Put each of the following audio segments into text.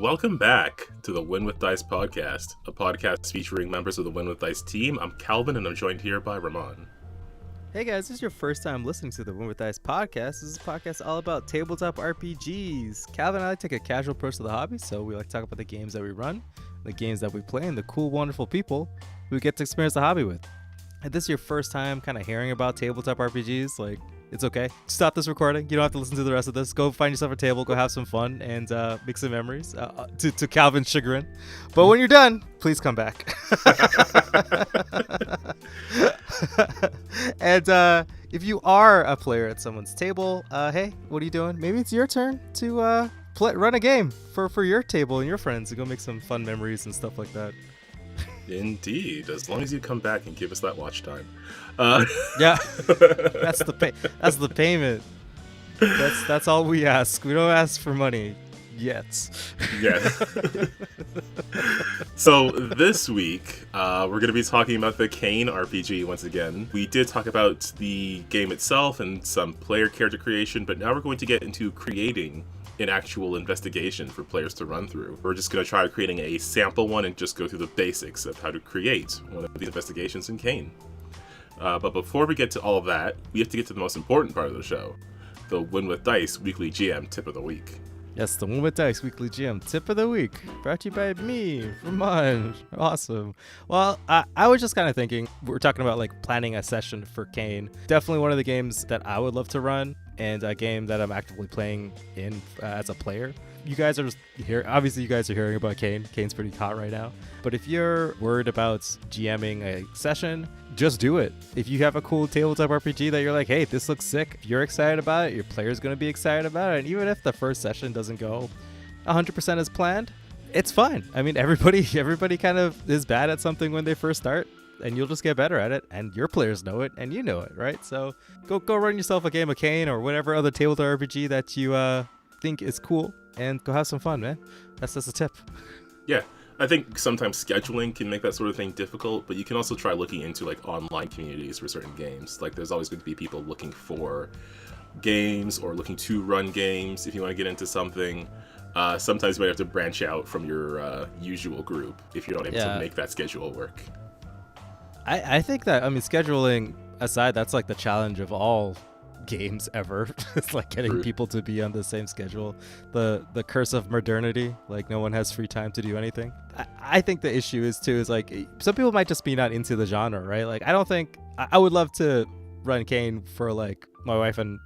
Welcome back to the Win with Dice podcast, a podcast featuring members of the Win with Dice team. I'm Calvin, and I'm joined here by Ramon. Hey guys, this is your first time listening to the Win with Dice podcast. This is a podcast all about tabletop RPGs. Calvin and I take a casual approach to the hobby, so we like to talk about the games that we run, the games that we play, and the cool, wonderful people we get to experience the hobby with. If this is your first time kind of hearing about tabletop RPGs, it's okay. Stop this recording. You don't have to listen to the rest of this. Go find yourself a table, go have some fun, and make some memories to Calvin's chagrin. But when you're done, please come back. And if you are a player at someone's table, hey, what are you doing? Maybe it's your turn to run a game for your table and your friends and go make some fun memories and stuff like that. Indeed, as long as you come back and give us that watch time. Yeah, that's the payment. That's all we ask. We don't ask for money yet. Yeah. So this week, we're going to be talking about the CAIN RPG once again. We did talk about the game itself and some player character creation, but now we're going to get into creating an actual investigation for players to run through. We're just going to try creating a sample one and just go through the basics of how to create one of these investigations in CAIN. But before we get to all of that, we have to get to the most important part of the show, the Win with Dice Weekly GM Tip of the Week. Yes, the Win with Dice Weekly GM Tip of the Week, brought to you by me, Ramon. Awesome. Well, I was just kind of thinking, we're talking about planning a session for CAIN. Definitely one of the games that I would love to run, and a game that I'm actively playing in as a player. You guys are just here. Obviously, you guys are hearing about CAIN. CAIN's pretty hot right now. But if you're worried about GMing a session, just do it. If you have a cool tabletop RPG that you're like, hey, this looks sick, if you're excited about it, your player's going to be excited about it. And even if the first session doesn't go 100% as planned, it's fine. I mean, everybody kind of is bad at something when they first start, and you'll just get better at it, and your players know it, and you know it, right? So go run yourself a game of CAIN or whatever other tabletop RPG that you think is cool, and go have some fun, man. That's a tip. Yeah, I think sometimes scheduling can make that sort of thing difficult, but you can also try looking into online communities for certain games. There's always going to be people looking for games or looking to run games if you want to get into something. Sometimes you might have to branch out from your usual group if you're not able to make that schedule work. I think that, scheduling aside, that's the challenge of all games ever. It's getting people to be on the same schedule. The curse of modernity, no one has free time to do anything. I think the issue is some people might just be not into the genre, right? I don't think I would love to run CAIN for my wife and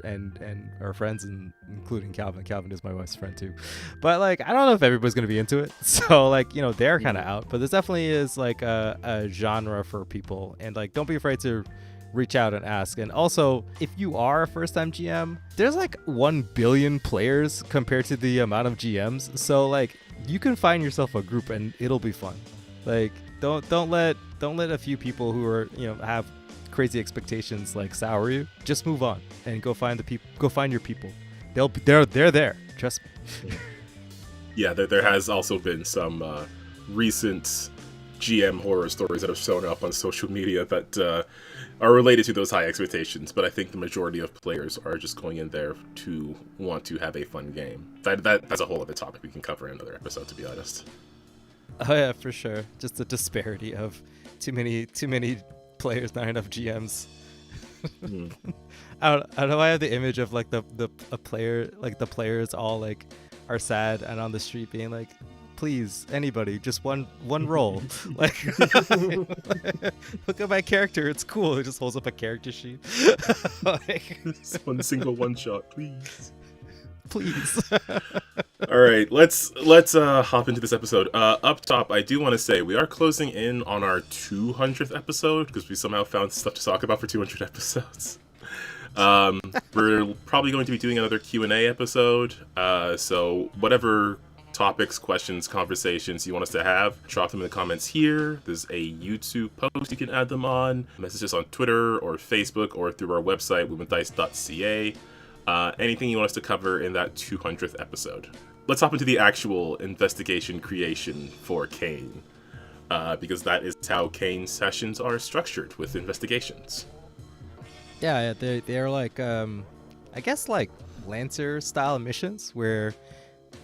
our friends, and including Calvin. Calvin is my wife's friend too. But I don't know if everybody's gonna be into it. So they're kind of out. But this definitely is a genre for people, and don't be afraid to reach out and ask. And also, if you are a first-time GM, there's 1 billion players compared to the amount of GMs. So you can find yourself a group and it'll be fun. Don't let a few people who are have crazy expectations sour you. Just move on and go find the people. Go find your people. They're there. Trust me. Yeah, there has also been some recent GM horror stories that have shown up on social media that are related to those high expectations, but I think the majority of players are just going in there to want to have a fun game. That's a whole other topic we can cover in another episode, to be honest. Oh yeah, for sure. Just the disparity of too many players, not enough GMs. I don't know. I have the image of a player, the players all are sad and on the street being please, anybody, just one roll. Look at my character, it's cool. It just holds up a character sheet. Just one single one shot, please. All right, let's hop into this episode. Up top, I do want to say we are closing in on our 200th episode because we somehow found stuff to talk about for 200 episodes. We're probably going to be doing another Q&A episode. So whatever topics, questions, conversations you want us to have, drop them in the comments here. There's a YouTube post you can add them on. Message us on Twitter or Facebook or through our website, winwithdice.ca. Anything you want us to cover in that 200th episode. Let's hop into the actual investigation creation for CAIN, because that is how CAIN sessions are structured with investigations. Yeah, they're I guess Lancer style missions where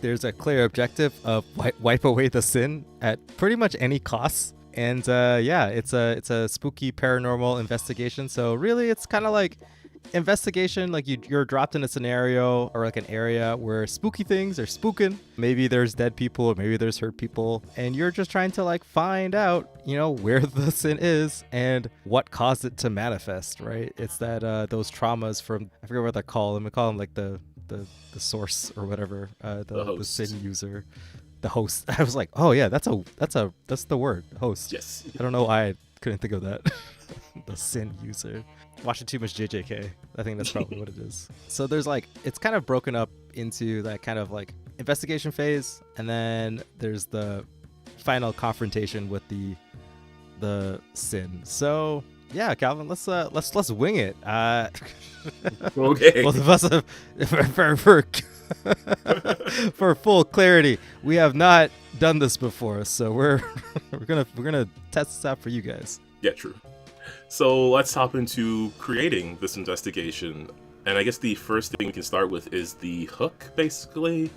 there's a clear objective of wipe away the sin at pretty much any cost. And yeah, it's a spooky paranormal investigation. So really, it's kind of like investigation, like you're dropped in a scenario or like an area where spooky things are spooking. Maybe there's dead people or maybe there's hurt people, and you're just trying to like find out, where the sin is and what caused it to manifest, right? It's that those traumas from, I forget what they're called. I'm gonna call them like the source or whatever, the sin user, the host. I was like, oh yeah, that's the word, host. Yes. I don't know why I couldn't think of that. The sin user. Watching too much JJK. I think that's probably what it is. So there's like, it's kind of broken up into that kind of like investigation phase, and then there's the final confrontation with the sin. So yeah, Calvin, let's wing it. Okay. Both of us for full clarity, we have not done this before, so we're gonna test this out for you guys. Yeah, true. So let's hop into creating this investigation. And I guess the first thing we can start with is the hook, basically,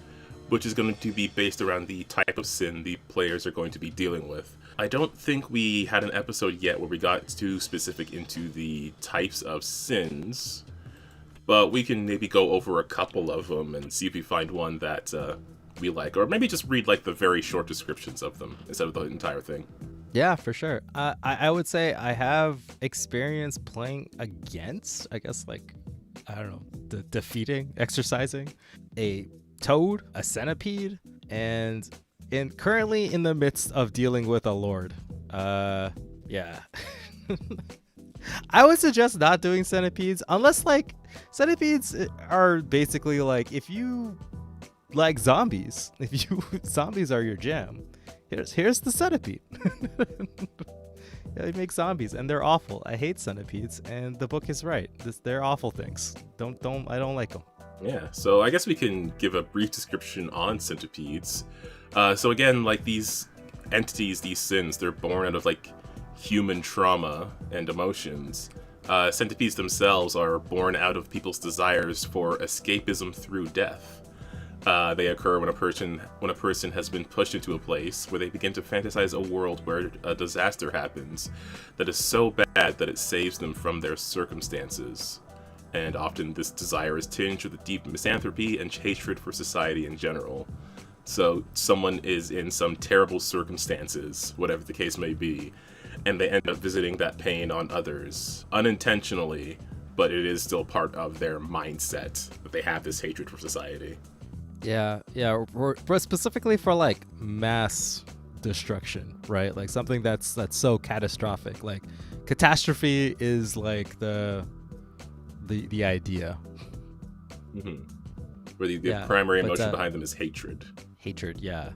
which is going to be based around the type of sin the players are going to be dealing with. I don't think we had an episode yet where we got too specific into the types of sins, but we can maybe go over a couple of them and see if we find one that we like, or maybe just read like the very short descriptions of them instead of the entire thing. Yeah, for sure. I would say I have experience playing against, I guess, like, I don't know, defeating, exercising a toad, a centipede, and currently in the midst of dealing with a lord. Yeah. I would suggest not doing centipedes unless, like, centipedes are basically like, if you like zombies, zombies are your jam. Here's the centipede. Yeah, they make zombies and they're awful. I hate centipedes, and the book is right. They're awful things. I don't like them. Yeah, so I guess we can give a brief description on centipedes. So again, like these entities, these sins, they're born out of like human trauma and emotions. Centipedes themselves are born out of people's desires for escapism through death. They occur when a person has been pushed into a place where they begin to fantasize a world where a disaster happens that is so bad that it saves them from their circumstances. And often this desire is tinged with a deep misanthropy and hatred for society in general. So someone is in some terrible circumstances, whatever the case may be, and they end up visiting that pain on others, unintentionally, but it is still part of their mindset that they have this hatred for society. Yeah, but specifically for like mass destruction, right? Like something that's so catastrophic. Like catastrophe is like the idea. Mm-hmm. Where the primary emotion behind them is hatred. Hatred, yeah,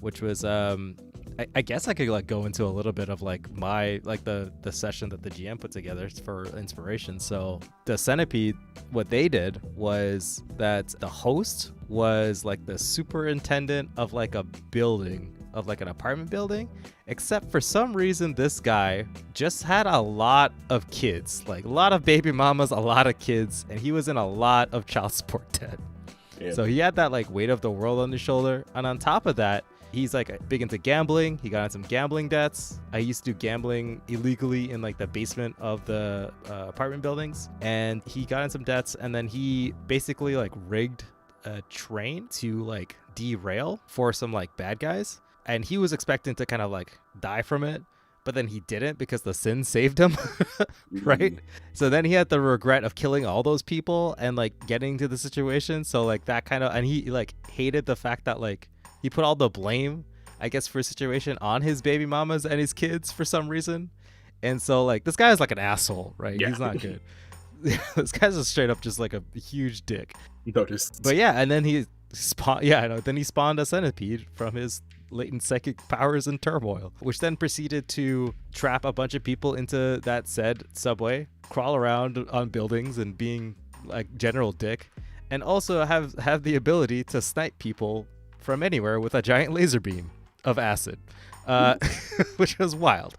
which was I guess I could like go into a little bit of like my like the session that the GM put together for inspiration. So the centipede, what they did was that the host was like the superintendent of like a building, of like an apartment building, except for some reason this guy just had a lot of kids, like a lot of baby mamas, a lot of kids, and he was in a lot of child support debt. Yeah. So he had that like weight of the world on his shoulder, and on top of that, he's like big into gambling. He got in some gambling debts. I used to do gambling illegally in like the basement of the apartment buildings, and he got in some debts, and then he basically like rigged a train to like derail for some like bad guys, and he was expecting to kind of like die from it, but then he didn't because the sin saved him. Right? So then he had the regret of killing all those people and like getting to the situation. So like that kind of, and he like hated the fact that like he put all the blame, I guess, for a situation on his baby mamas and his kids for some reason. And so like this guy is like an asshole, right? Yeah. He's not good. This guy's just straight up just like a huge dick. Noticed. But yeah, and then he then he spawned a centipede from his latent psychic powers and turmoil, which then proceeded to trap a bunch of people into that said subway, crawl around on buildings and being like general dick, and also have the ability to snipe people from anywhere with a giant laser beam of acid, which was wild.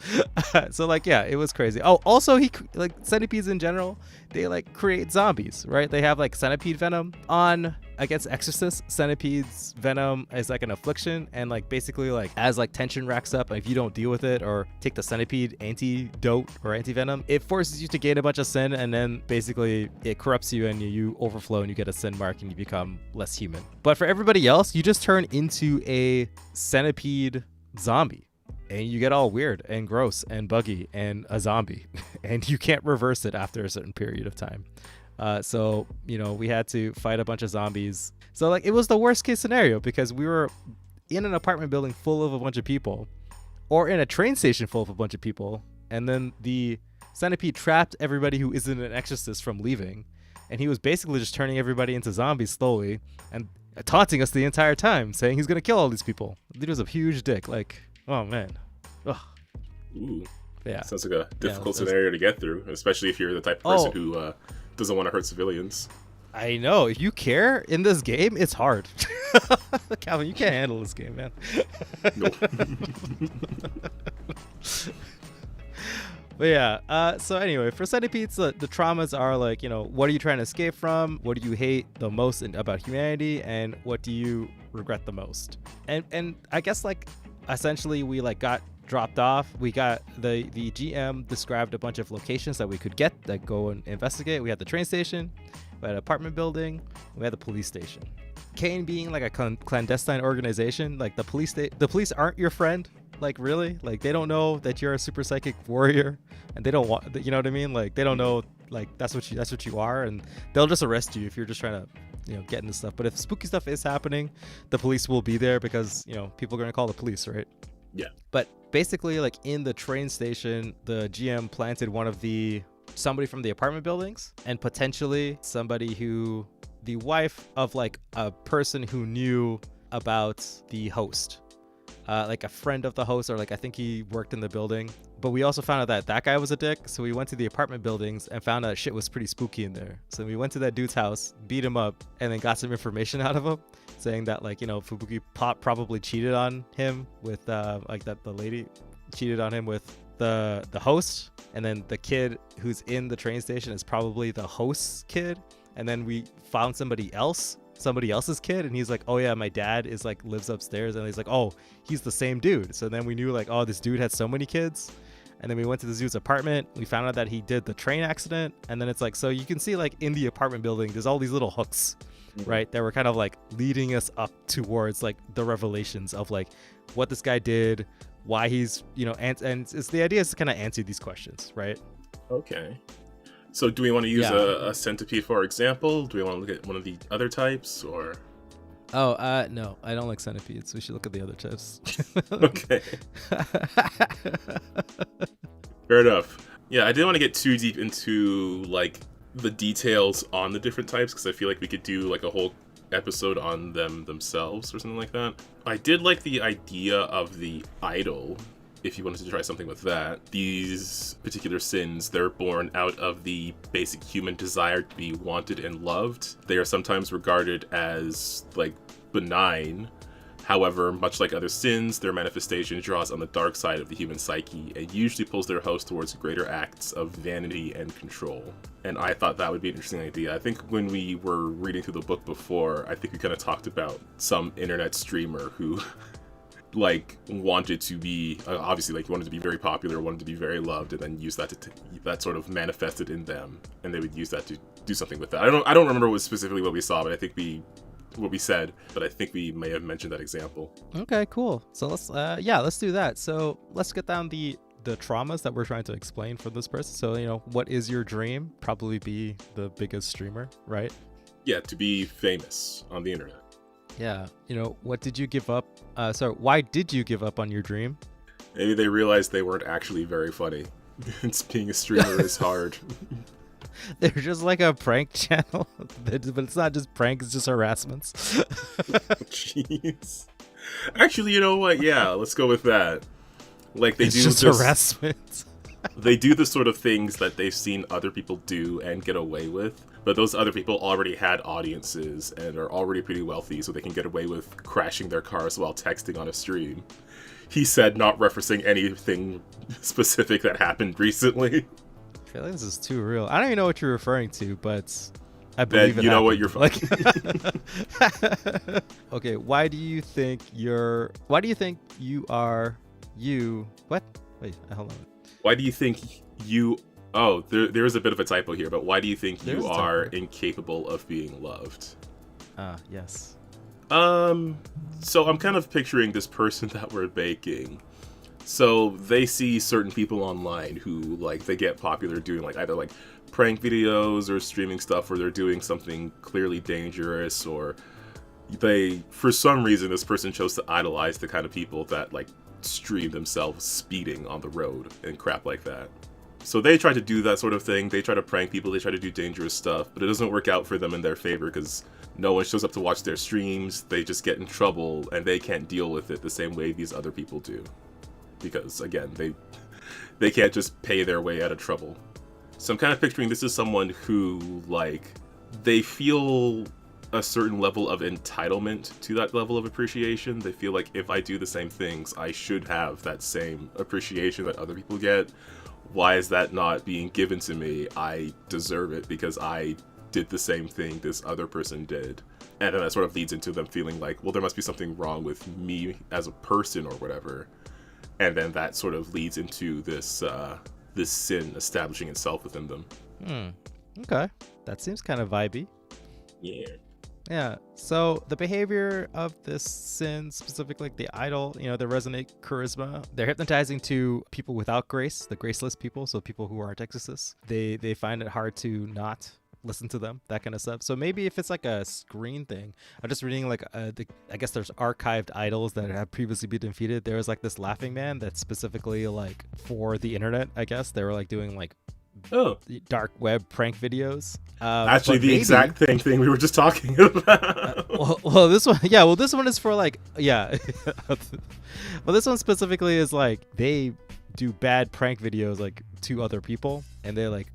So like, yeah, it was crazy. Oh, also he like centipedes in general, they like create zombies, right? They have like centipede venom on against exorcists, centipedes venom is like an affliction, and like basically like as like tension racks up, if you don't deal with it or take the centipede antidote or antivenom, it forces you to gain a bunch of sin, and then basically it corrupts you and you overflow and you get a sin mark and you become less human. But for everybody else, you just turn into a centipede zombie. And you get all weird and gross and buggy and a zombie, and you can't reverse it after a certain period of time. So, you know, we had to fight a bunch of zombies. So, like, it was the worst case scenario because we were in an apartment building full of a bunch of people, or in a train station full of a bunch of people, and then the centipede trapped everybody who isn't an exorcist from leaving, and he was basically just turning everybody into zombies slowly and taunting us the entire time, saying he's gonna kill all these people. Dude was a huge dick. Like, oh man. Ugh. Ooh. Yeah. Sounds like a difficult scenario to get through, especially if you're the type of person who doesn't want to hurt civilians. I know. If you care in this game, it's hard. Calvin, you can't handle this game, man. Nope. But yeah, so anyway, for centipedes, the traumas are like, you know, what are you trying to escape from? What do you hate the most about humanity? And what do you regret the most? And I guess, like, essentially we like got dropped off. We got the GM described a bunch of locations that we could get that go and investigate. We had the train station, we had an apartment building, we had the police station. CAIN being like a clandestine organization, like the police aren't your friend. Like, really? Like, they don't know that you're a super psychic warrior, and they don't want, you know what I mean? Like, they don't know, like, that's what you are, and they'll just arrest you if you're just trying to, you know, get into stuff. But if spooky stuff is happening, the police will be there because, you know, people are going to call the police, right? Yeah. But basically, like, in the train station, the GM planted somebody from the apartment buildings, and potentially the wife of, like, a person who knew about the host. Like a friend of the host, or like I think he worked in the building. But we also found out that guy was a dick, so we went to the apartment buildings and found out shit was pretty spooky in there. So we went to that dude's house, beat him up, and then got some information out of him, saying that, like, you know, Fubuki Pop probably cheated on him with like that the lady cheated on him with the host, and then the kid who's in the train station is probably the host's kid. And then we found somebody else's kid, and he's like, oh yeah, my dad is like lives upstairs, and he's like, oh, he's the same dude. So then we knew, like, oh, this dude had so many kids. And then we went to this dude's apartment, we found out that he did the train accident. And then it's like, so you can see, like, in the apartment building there's all these little hooks, right, that were kind of like leading us up towards like the revelations of like what this guy did, why he's, you know, and it's the idea is to kind of answer these questions, right? Okay. So do we want to use a centipede, for example? Do we want to look at one of the other types, or? Oh, no, I don't like centipedes. We should look at the other types. Okay. Fair enough. Yeah, I didn't want to get too deep into, like, the details on the different types, because I feel like we could do, like, a whole episode on them themselves or something like that. I did like the idea of the idol, if you wanted to try something with that. These particular sins, they're born out of the basic human desire to be wanted and loved. They are sometimes regarded as, like, benign. However, much like other sins, their manifestation draws on the dark side of the human psyche and usually pulls their host towards greater acts of vanity and control. And I thought that would be an interesting idea. I think when we were reading through the book before, I think we kind of talked about some internet streamer who like wanted to be obviously, like, wanted to be very popular, wanted to be very loved, and then use that that sort of manifested in them, and they would use that to do something with that. I don't remember what specifically what we saw, but I think what we said, but I think we may have mentioned that example. Okay, cool. So let's do that. So let's get down the traumas that we're trying to explain for this person. So, you know, what is your dream? Probably be the biggest streamer, right? Yeah, to be famous on the internet. Yeah. You know, what did you give up? Why did you give up on your dream? Maybe they realized they weren't actually very funny. Being a streamer is hard. They're just like a prank channel, but it's not just prank, it's just harassments. Jeez. Actually, you know what? Yeah, let's go with that. Like, it's just harassment. They do the sort of things that they've seen other people do and get away with, but those other people already had audiences and are already pretty wealthy, so they can get away with crashing their cars while texting on a stream. He said, not referencing anything specific that happened recently. I feel like this is too real. I don't even know what you're referring to, but I believe then it you know what, happened. you're fine. Like, okay, why do you think you are you? What? Wait, hold on. Why do you think you? Oh, there is a bit of a typo here, but why do you think There is you a are typo. incapable of being loved? Yes. So I'm kind of picturing this person that we're baking. So they see certain people online who, like, they get popular doing, like, either, like, prank videos or streaming stuff where they're doing something clearly dangerous, or they, for some reason, this person chose to idolize the kind of people that, like, stream themselves speeding on the road and crap like that. So they try to do that sort of thing. They try to prank people. They try to do dangerous stuff, but it doesn't work out for them in their favor because no one shows up to watch their streams. They just get in trouble, and they can't deal with it the same way these other people do. Because, again, they can't just pay their way out of trouble. So I'm kind of picturing this as someone who, like, they feel a certain level of entitlement to that level of appreciation. They feel like if I do the same things, I should have that same appreciation that other people get. Why is that not being given to me? I deserve it because I did the same thing this other person did. And then that sort of leads into them feeling like, well, there must be something wrong with me as a person or whatever. And then that sort of leads into this this sin establishing itself within them. Okay. That seems kind of vibey. Yeah. Yeah. So the behavior of this sin, specifically like the idol, the resonate charisma, they're hypnotizing to people without grace, the graceless people, so people who aren't exorcists. They find it hard to not listen to them, that kind of stuff. So maybe if it's like a screen thing, I'm just reading like I guess there's archived idols that have previously been defeated. There was like this laughing man that's specifically like for the internet, I guess. They were like doing like dark web prank videos. Actually, the exact same thing we were just talking about. Well, this one, yeah. Well, this one is for like, yeah. Well, this one specifically is like they do bad prank videos like to other people, and they like,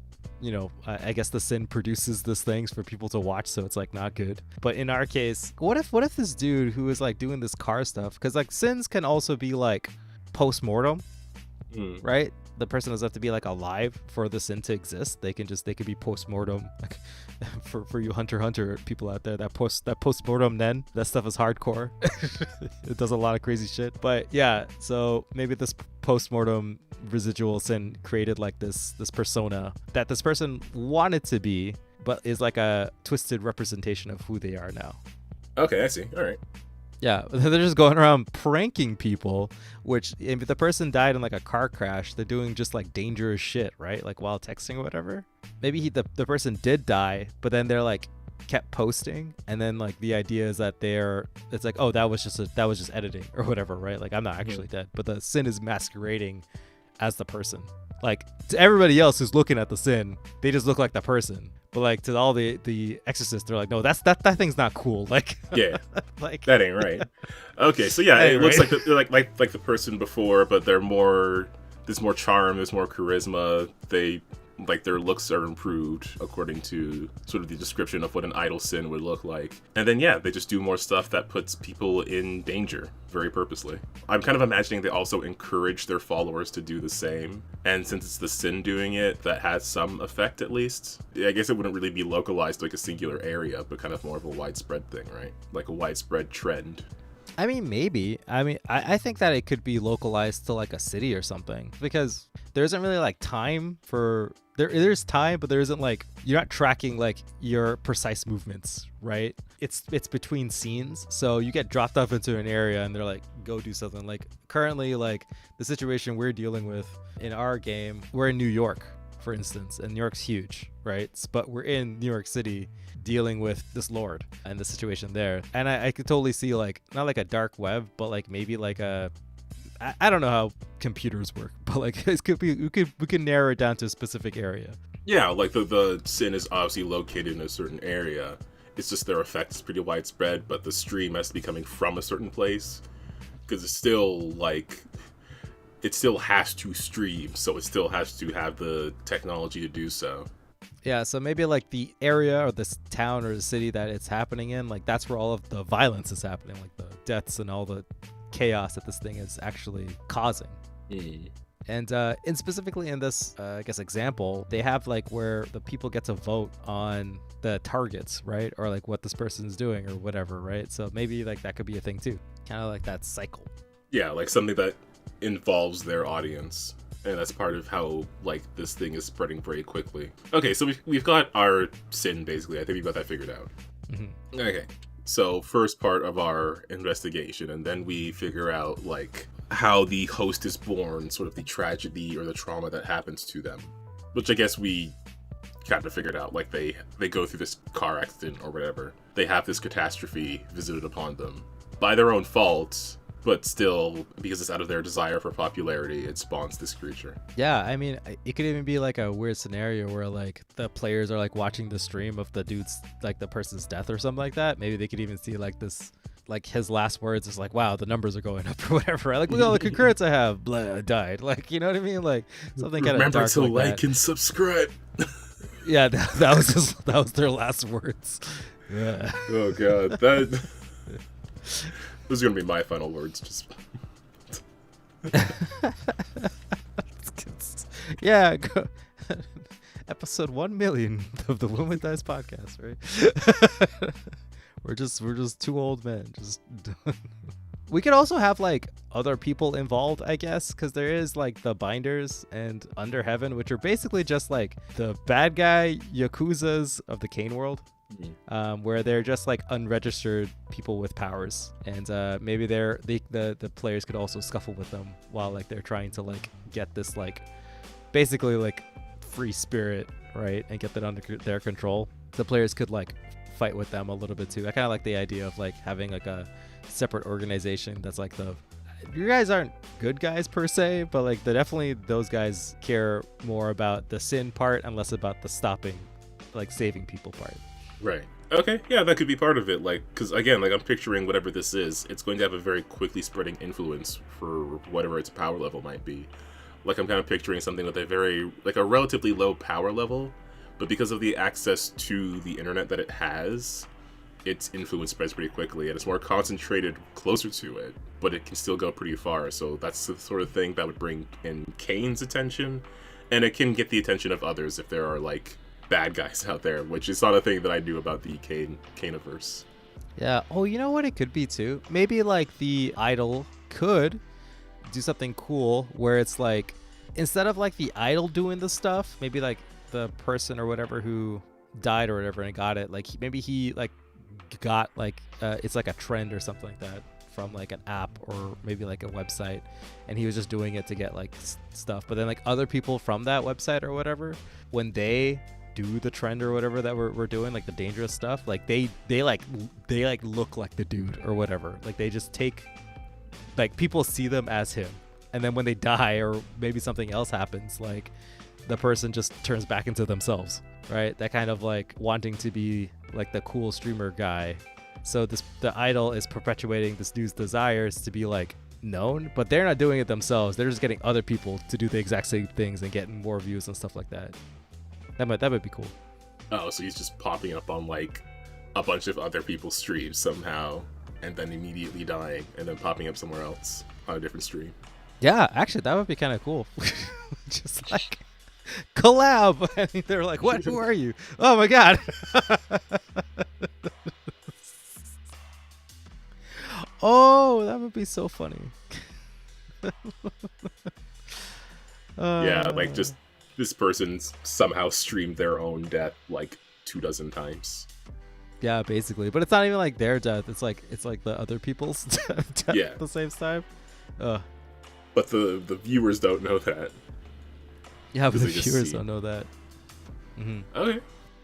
I guess the sin produces these things for people to watch, so it's like not good. But in our case, what if this dude who is like doing this car stuff, because like sins can also be like post-mortem, right? The person doesn't have to be like alive for the sin to exist. They could be post-mortem. Like, for you Hunter people out there, that post-mortem, then that stuff is hardcore. It does a lot of crazy shit. But yeah, so maybe this post-mortem residual sin created like this persona that this person wanted to be, but is like a twisted representation of who they are now. Okay, I see. All right. Yeah, they're just going around pranking people, which if the person died in like a car crash, they're doing just like dangerous shit, right? Like while texting or whatever. Maybe the person did die, but then they're like kept posting, and then like the idea is that it's like, oh, that was just editing or whatever, right? Like I'm not actually dead, but the sin is masquerading as the person. Like to everybody else who's looking at the sin, they just look like the person. But like to all the exorcists, they're like, no, that thing's not cool. Like, yeah, like that ain't right. Okay, so yeah, it looks like they're like the person before, but there's more charm, there's more charisma. Their looks are improved according to sort of the description of what an idol sin would look like. And then yeah, they just do more stuff that puts people in danger very purposely. I'm kind of imagining they also encourage their followers to do the same. And since it's the sin doing it, that has some effect at least. I guess it wouldn't really be localized to like a singular area, but kind of more of a widespread thing, right? Like a widespread trend. I mean, maybe. I think that it could be localized to like a city or something, because there isn't really like time for there's time, but there isn't like, you're not tracking like your precise movements, right? It's between scenes, so you get dropped off into an area and they're like, go do something. Like currently, like the situation we're dealing with in our game, we're in New York, for instance, and New York's huge, right? But we're in New York City dealing with this lord and the situation there, and I could totally see like not like a dark web, but like maybe like a, I don't know how computers work, but like it could be, we could narrow it down to a specific area. Yeah, like the sin is obviously located in a certain area. It's just their effect is pretty widespread, but the stream has to be coming from a certain place because it's still like, it still has to stream, so it still has to have the technology to do so. Yeah, so maybe like the area or this town or the city that it's happening in, like that's where all of the violence is happening, like the deaths and all the chaos that this thing is actually causing. And specifically in this, I guess, example, they have like where the people get to vote on the targets, right? Or like what this person's doing or whatever, right? So maybe like that could be a thing too. Kind of like that cycle. Yeah, like something that involves their audience. And that's part of how, like, this thing is spreading very quickly. Okay, so we've got our sin, basically. I think we've got that figured out. Mm-hmm. Okay, so first part of our investigation, and then we figure out, like, how the host is born, sort of the tragedy or the trauma that happens to them. Which I guess we kind of figured out. Like, they go through this car accident or whatever. They have this catastrophe visited upon them by their own fault. But still, because it's out of their desire for popularity, it spawns this creature. Yeah, I mean, it could even be like a weird scenario where like the players are like watching the stream of the dude's, like the person's death or something like that. Maybe they could even see like this, like his last words is like, wow, the numbers are going up or whatever. Like, look at all the concurrents I have. Blah, I died. Like, you know what I mean? Like something kind of Remember dark to like like that. and subscribe. Yeah, that was their last words. Yeah. Oh god, that. Those are gonna be my final words. Just yeah, episode 1 million of the Woman Dice podcast, right? we're just two old men. Just we could also have like other people involved, I guess, because there is like the Binders and Under Heaven, which are basically just like the bad guy yakuzas of the CAIN world. Where they're just like unregistered people with powers, and maybe the players could also scuffle with them while like they're trying to like get this like basically like free spirit, right, and get that under their control. The players could like fight with them a little bit too. I kind of like the idea of like having like a separate organization that's like you guys aren't good guys per se, but like definitely those guys care more about the sin part and less about the stopping, like saving people part. right. Okay, yeah, that could be part of it. Like, because again, like I'm picturing whatever this is, it's going to have a very quickly spreading influence for whatever its power level might be. Like I'm kind of picturing something with a relatively low power level, but because of the access to the internet that it has, its influence spreads pretty quickly, and it's more concentrated closer to it, but it can still go pretty far. So that's the sort of thing that would bring in CAIN's attention, and it can get the attention of others if there are like bad guys out there, which is not a thing that I knew about the CAINiverse. Yeah. Oh, you know what it could be too? Maybe like the idol could do something cool where it's like instead of like the idol doing the stuff, maybe like the person or whatever who died or whatever and got it, like maybe he like got like it's like a trend or something like that from like an app or maybe like a website, and he was just doing it to get like stuff. But then like other people from that website or whatever, when they do the trend or whatever that we're doing, like the dangerous stuff, like they look like the dude or whatever. Like they just take, like people see them as him, and then when they die or maybe something else happens, like the person just turns back into themselves, right? That kind of like wanting to be like the cool streamer guy. So the idol is perpetuating this dude's desires to be like known, but they're not doing it themselves. They're just getting other people to do the exact same things and getting more views and stuff like that. That might be cool. Oh, so he's just popping up on like a bunch of other people's streams somehow, and then immediately dying, and then popping up somewhere else on a different stream. Yeah, actually, that would be kind of cool. Just like collab. I mean, they're like, "What? Who are you? Oh my god!" Oh, that would be so funny. Yeah, like just this person's somehow streamed their own death like 24 times. Yeah, basically, but it's not even like their death. It's like the other people's death Yeah. at the same time. But the viewers don't know that. Yeah, but the They just viewers see. don't know that. Mm-hmm.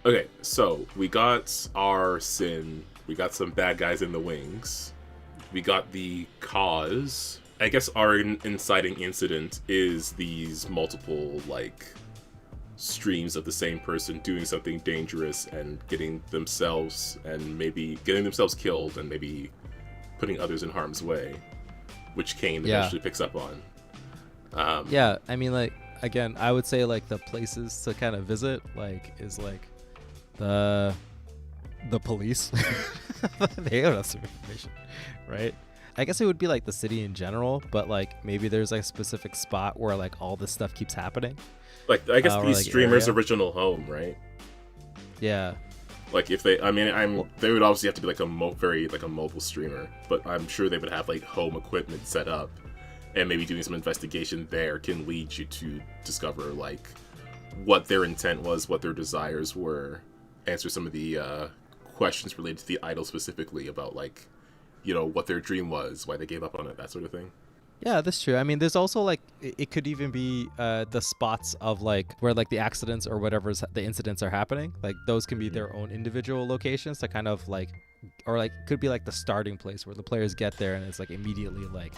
Okay, so we got our sin. We got some bad guys in the wings. We got the cause. I guess our inciting incident is these multiple, like, streams of the same person doing something dangerous and getting themselves killed and maybe putting others in harm's way, which CAIN eventually picks up on. Yeah, I mean, like, again, I would say like the places to kind of visit, like, is like the police. They don't have some information, right? I guess it would be like the city in general, but like maybe there's like a specific spot where like all this stuff keeps happening. Like, I guess or, these like, streamers' area. original home, right? Yeah. Like, if they, I mean, they would obviously have to be like a mobile streamer, but I'm sure they would have like home equipment set up, and maybe doing some investigation there can lead you to discover like what their intent was, what their desires were, answer some of the questions related to the idol specifically about like, you know, what their dream was, why they gave up on it, that sort of thing. Yeah, that's true. I mean, there's also like it could even be the spots of like where like the accidents or whatever's the incidents are happening. Like those can be their own individual locations to kind of like, or like could be like the starting place where the players get there and it's like immediately like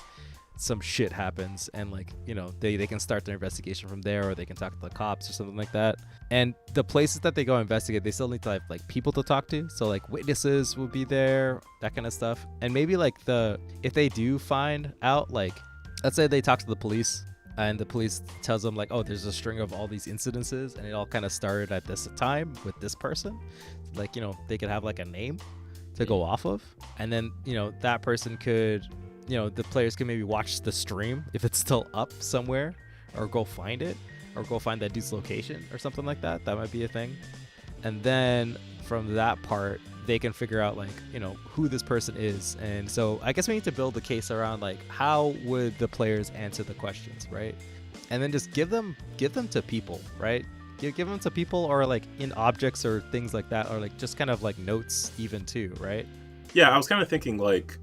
some shit happens and like, you know, they can start their investigation from there, or they can talk to the cops or something like that. And the places that they go investigate, they still need to have like people to talk to, so like witnesses will be there, that kind of stuff. And maybe like if they do find out, like let's say they talk to the police and the police tells them like, oh, there's a string of all these incidences and it all kind of started at this time with this person, like, you know, they could have like a name to go off of, and then, you know, that person could, you know, the players can maybe watch the stream if it's still up somewhere, or go find it, or go find that dude's location or something like that. That might be a thing. And then from that part, they can figure out like, you know, who this person is. And so I guess we need to build the case around like, how would the players answer the questions, right? And then just give them to people, right? Give them to people, or like in objects or things like that, or like just kind of like notes even too, right? Yeah, I was kind of thinking like,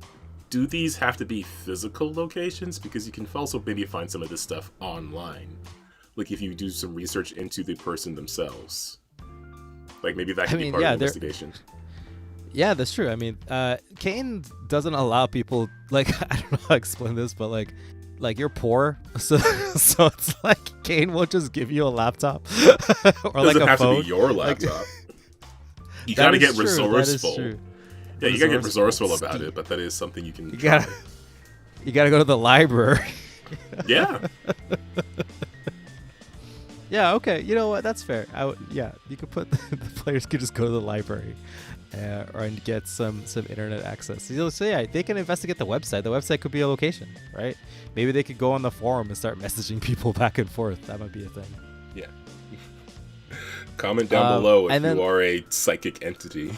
do these have to be physical locations? Because you can also maybe find some of this stuff online. Like if you do some research into the person themselves. Like maybe that could be part of the investigation. Yeah, that's true. I mean, CAIN doesn't allow people, like, I don't know how to explain this, but like you're poor, so it's like CAIN won't just give you a laptop or like a phone. It doesn't have to be your laptop. You gotta get resourceful. Yeah, you gotta get resourceful about it, but that is something you can. You gotta go to the library. Yeah. Yeah. Okay. You know what? That's fair. You could put the players could just go to the library, or get some internet access. So yeah, they can investigate the website. The website could be a location, right? Maybe they could go on the forum and start messaging people back and forth. That might be a thing. Yeah. Comment down below if you are a psychic entity.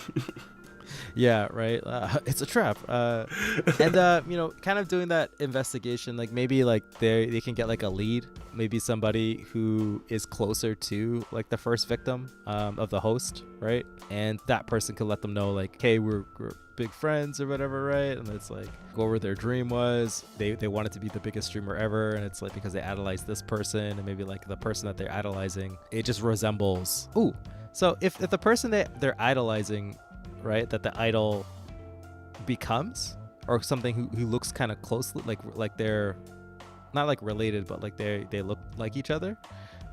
Yeah, right. It's a trap. And you know, kind of doing that investigation, like maybe like they can get like a lead, maybe somebody who is closer to like the first victim of the host, right? And that person could let them know like, hey, we're big friends or whatever, right? And it's like go over their dream was. They wanted to be the biggest streamer ever, and it's like because they idolize this person, and maybe like the person that they're idolizing, it just resembles. Ooh, so if the person that they're idolizing, right, that the idol becomes, or something who looks kind of closely like they're not like related, but like they look like each other,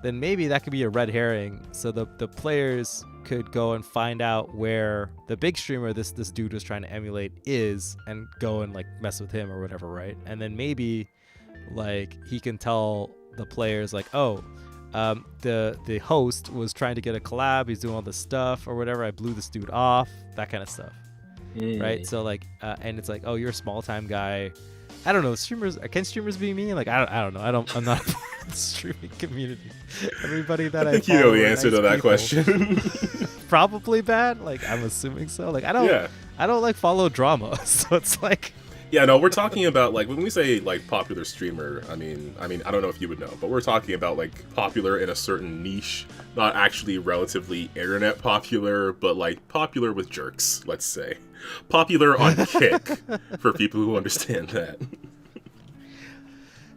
then maybe that could be a red herring. So the players could go and find out where the big streamer this dude was trying to emulate is, and go and like mess with him or whatever, right? And then maybe like he can tell the players like, oh, the host was trying to get a collab, he's doing all this stuff or whatever, I blew this dude off, that kind of stuff. Right? So like and it's like, oh, you're a small time guy. I don't know, can streamers be mean? Like I don't know, I'm not part of the streaming community. Everybody that I think you know the answer to that question. Probably bad, like I'm assuming so. Like I don't like follow drama, so it's like. Yeah, no, we're talking about, like, when we say, like, popular streamer, I mean, I don't know if you would know, but we're talking about, like, popular in a certain niche, not actually relatively internet popular, but, like, popular with jerks, let's say. Popular on Kick, for people who understand that.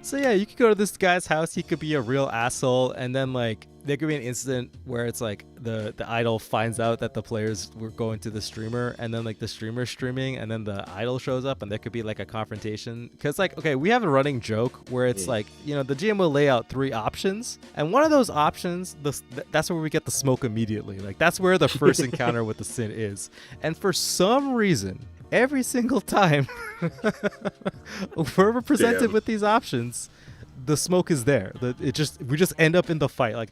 So, yeah, you could go to this guy's house, he could be a real asshole, and then, like, there could be an incident where it's like the idol finds out that the players were going to the streamer, and then like the streamer's streaming, and then the idol shows up, and there could be like a confrontation. Because like, okay, we have a running joke where it's like, you know, the GM will lay out 3 options, and one of those options, that's where we get the smoke immediately. Like that's where the first encounter with the sin is. And for some reason, every single time we're presented with these options, the smoke is there. We just end up in the fight. Like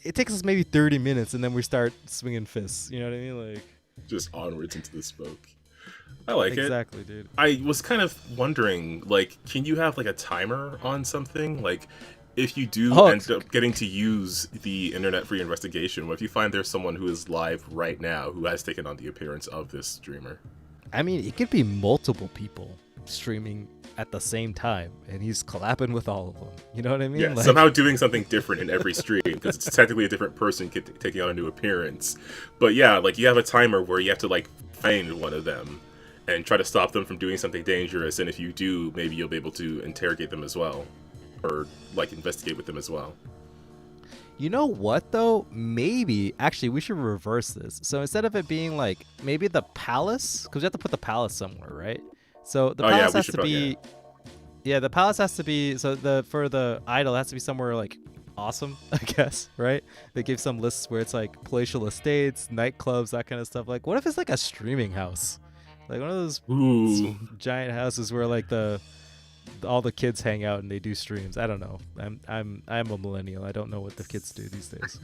it takes us maybe 30 minutes, and then we start swinging fists. You know what I mean? Like just onwards into the smoke. I like it. Exactly, dude. I was kind of wondering, like, can you have like a timer on something? Like, if you do end up getting to use the internet for your investigation, what if you find there's someone who is live right now who has taken on the appearance of this streamer? I mean, it could be multiple people streaming at the same time, and he's collabing with all of them. You know what I mean? Yeah, like, somehow doing something different in every stream, because it's technically a different person taking on a new appearance. But yeah, like, you have a timer where you have to, like, find one of them and try to stop them from doing something dangerous, and if you do, maybe you'll be able to interrogate them as well. Or, like, investigate with them as well. You know what, though? Maybe, actually, we should reverse this. So instead of it being, like, maybe the palace, because we have to put the palace somewhere, right? So the palace has to be... Yeah, the palace has to be... So for the idol, it has to be somewhere, like, awesome, I guess, right? They give some lists where it's, like, palatial estates, nightclubs, that kind of stuff. Like, what if it's, like, a streaming house? Like, one of those giant houses where, like, all the kids hang out and they do streams. I don't know. I'm a millennial. I don't know what the kids do these days.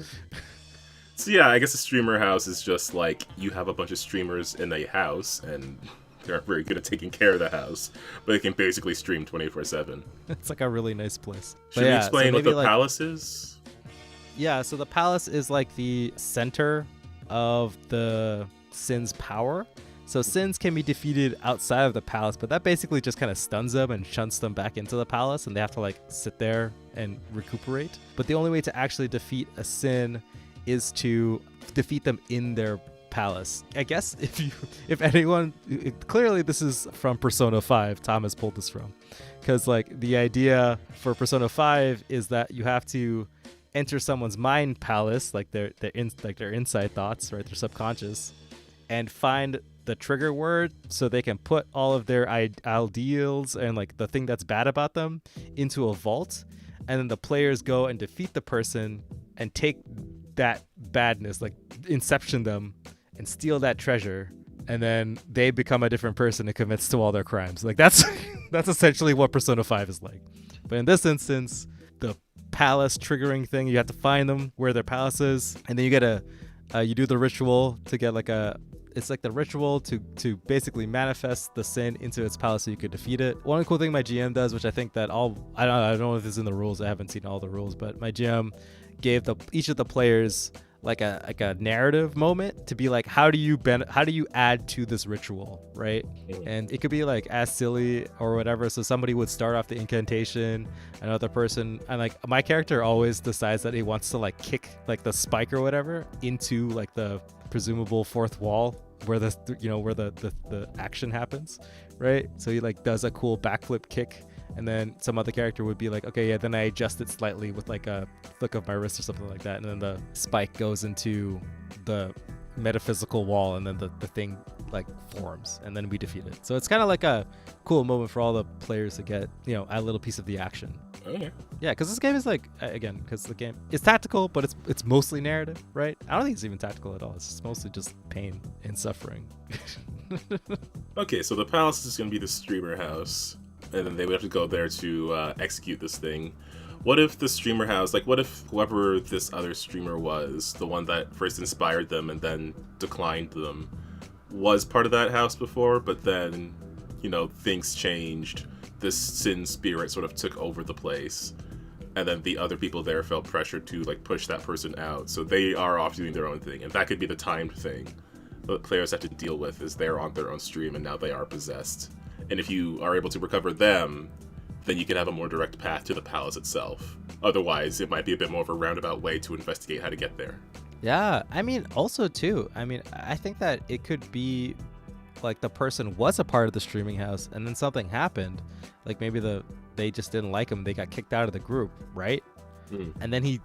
So yeah, I guess a streamer house is just like you have a bunch of streamers in a house and they're very good at taking care of the house, but they can basically stream 24/7. It's like a really nice place. Should we explain what the palace is? Yeah, so the palace is like the center of the Sin's power. So Sins can be defeated outside of the palace, but that basically just kind of stuns them and shunts them back into the palace, and they have to like sit there and recuperate. But the only way to actually defeat a Sin is to defeat them in their palace. I guess if anyone, clearly this is from Persona 5, Thomas pulled this from, because like the idea for Persona 5 is that you have to enter someone's mind palace, like their inside thoughts, right, their subconscious, and find the trigger word so they can put all of their ideals and like the thing that's bad about them into a vault, and then the players go and defeat the person and take that badness, like inception them and steal that treasure, and then they become a different person and commits to all their crimes. Like that's essentially what Persona 5 is like. But in this instance, the palace triggering thing, you have to find them where their palace is, and then you get you do the ritual to get like it's like the ritual to basically manifest the Sin into its palace so you could defeat it. One cool thing my GM does, which I think that I don't know if it's in the rules, I haven't seen all the rules, but my GM gave each of the players like a narrative moment to be like, how do you add to this ritual, right? And it could be like as silly or whatever. So somebody would start off the incantation, another person, and like my character always decides that he wants to like kick like the spike or whatever into like the presumable fourth wall where the action happens, right? So he like does a cool backflip kick, and then some other character would be like, okay, yeah, then I adjust it slightly with like a flick of my wrist or something like that, and then the spike goes into the metaphysical wall, and then the thing like forms, and then we defeat it. So it's kind of like a cool moment for all the players to get, a little piece of the action. Okay. Yeah, because this game is like, again, because the game is tactical, but it's mostly narrative, right? I don't think it's even tactical at all. It's just mostly just pain and suffering. Okay, so the palace is going to be the streamer house, and then they would have to go there to execute this thing. What if the streamer house, like what if whoever this other streamer was, the one that first inspired them and then declined them, was part of that house before, but then, things changed. This Sin spirit sort of took over the place, and then the other people there felt pressured to like push that person out, so they are off doing their own thing, and that could be the timed thing that players have to deal with, is they're on their own stream and now they are possessed. And if you are able to recover them, then you can have a more direct path to the palace itself. Otherwise, it might be a bit more of a roundabout way to investigate how to get there. Yeah, I mean, also too, I think that it could be like the person was a part of the streaming house and then something happened. Like maybe they just didn't like him. They got kicked out of the group, right? And then he's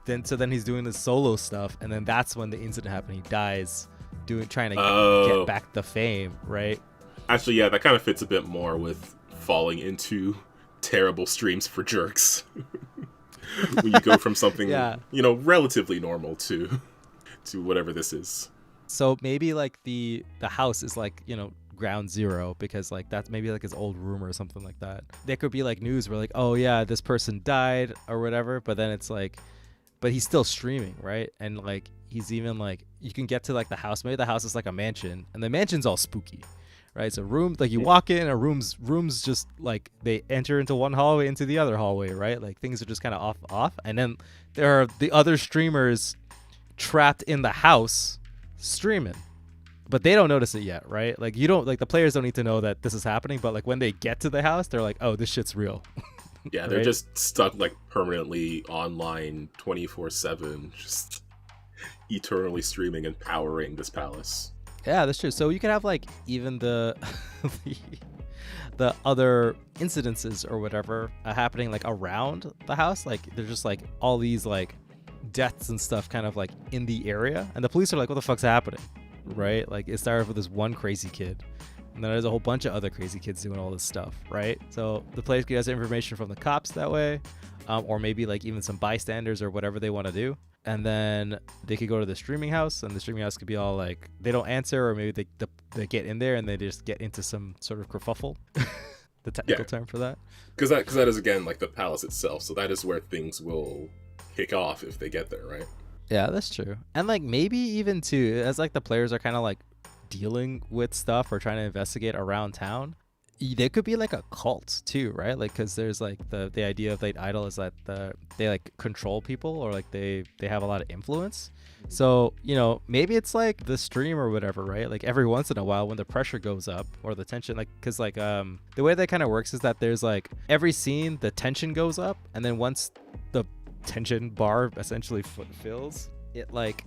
doing this solo stuff, and then that's when the incident happened. He dies trying to get back the fame, right? Actually, yeah, that kind of fits a bit more with falling into terrible streams for jerks. When you go from something, relatively normal to whatever this is. So maybe like the house is like, ground zero, because like that's maybe like his old room or something like that. There could be like news where like, oh yeah, this person died or whatever, but then it's like, but he's still streaming, right? And like he's even like, you can get to like the house, maybe the house is like a mansion, and the mansion's all spooky, right? So room, like you walk in, a rooms just like they enter into one hallway into the other hallway, right? Like things are just kind of off, and then there are the other streamers trapped in the house streaming, but they don't notice it yet, right? Like you don't, like the players don't need to know that this is happening, but like when they get to the house, they're like, oh, this shit's real. Yeah, they're just stuck like permanently online 24/7, just eternally streaming and powering this palace. Yeah, that's true. So you can have like even the the other incidences or whatever happening like around the house. Like there's just like all these like deaths and stuff kind of like in the area, and the police are like, what the fuck's happening, right? Like it started with this one crazy kid, and then there's a whole bunch of other crazy kids doing all this stuff, right? So the players can get information from the cops that way, or maybe like even some bystanders or whatever they want to do. And then they could go to the streaming house, and the streaming house could be all like, they don't answer, or maybe they get in there and they just get into some sort of kerfuffle, the technical term for that. Because that is, again, like the palace itself, so that is where things will kick off if they get there, right? Yeah, that's true. And like maybe even too, as like the players are kind of like dealing with stuff or trying to investigate around town, there could be like a cult too, right? Like because there's like the idea of the idol is that they like control people, or like they have a lot of influence. So you know, maybe it's like the stream or whatever, right? Like every once in a while when the pressure goes up or the tension, like because like the way that kind of works is that there's like every scene the tension goes up, and then once the tension bar essentially fills, it like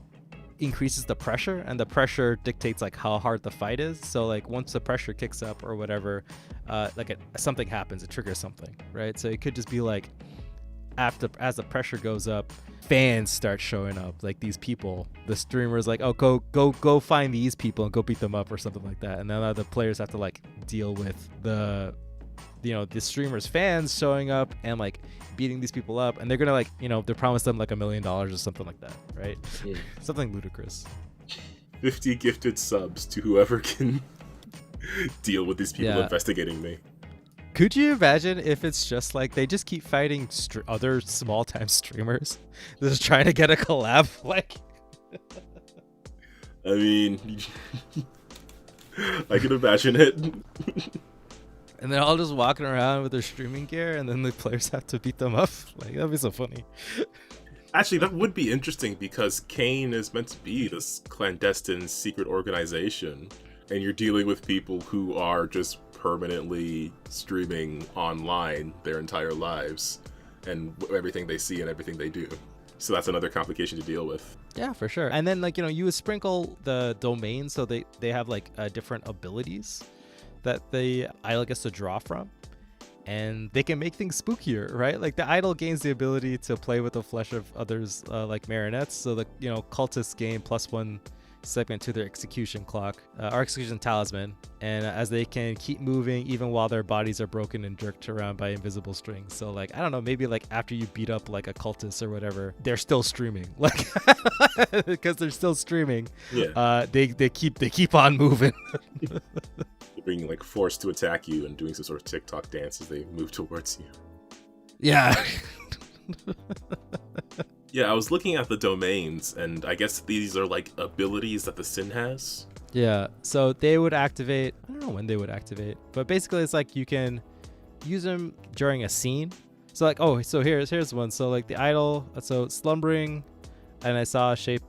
increases the pressure, and the pressure dictates like how hard the fight is. So like once the pressure kicks up or whatever, like something happens, it triggers something, right? So it could just be like as the pressure goes up, fans start showing up, like these people, the streamers like, oh, go find these people and go beat them up or something like that, and then the players have to like deal with the streamers fans showing up and like beating these people up, and they're gonna like, they promise them like $1 million or something like that, right? Yeah. Something ludicrous. 50 gifted subs to whoever can deal with these people investigating me. Could you imagine if it's just like they just keep fighting other small time streamers just trying to get a collab? Like I mean, I can imagine it. And they're all just walking around with their streaming gear, and then the players have to beat them up. Like, that'd be so funny. Actually, that would be interesting, because CAIN is meant to be this clandestine secret organization, and you're dealing with people who are just permanently streaming online their entire lives, and everything they see and everything they do. So that's another complication to deal with. Yeah, for sure. And then, like, you would sprinkle the domains so they have, like, different abilities that the idol gets to draw from, and they can make things spookier, right? Like the idol gains the ability to play with the flesh of others, like marionettes, so the cultists gain +1 segment to their execution clock, or execution talisman, and as they can keep moving even while their bodies are broken and jerked around by invisible strings. So like, I don't know, maybe like after you beat up like a cultist or whatever, they're still streaming, like because they're still streaming. Yeah. They keep on moving. Being like forced to attack you and doing some sort of TikTok dance as they move towards you. Yeah. Yeah, I was looking at the domains, and I guess these are like abilities that the Sin has. Yeah, so they would activate, I don't know when they would activate, but basically it's like you can use them during a scene. So like, oh, so here's one. So like the idol, so slumbering, and I saw a shape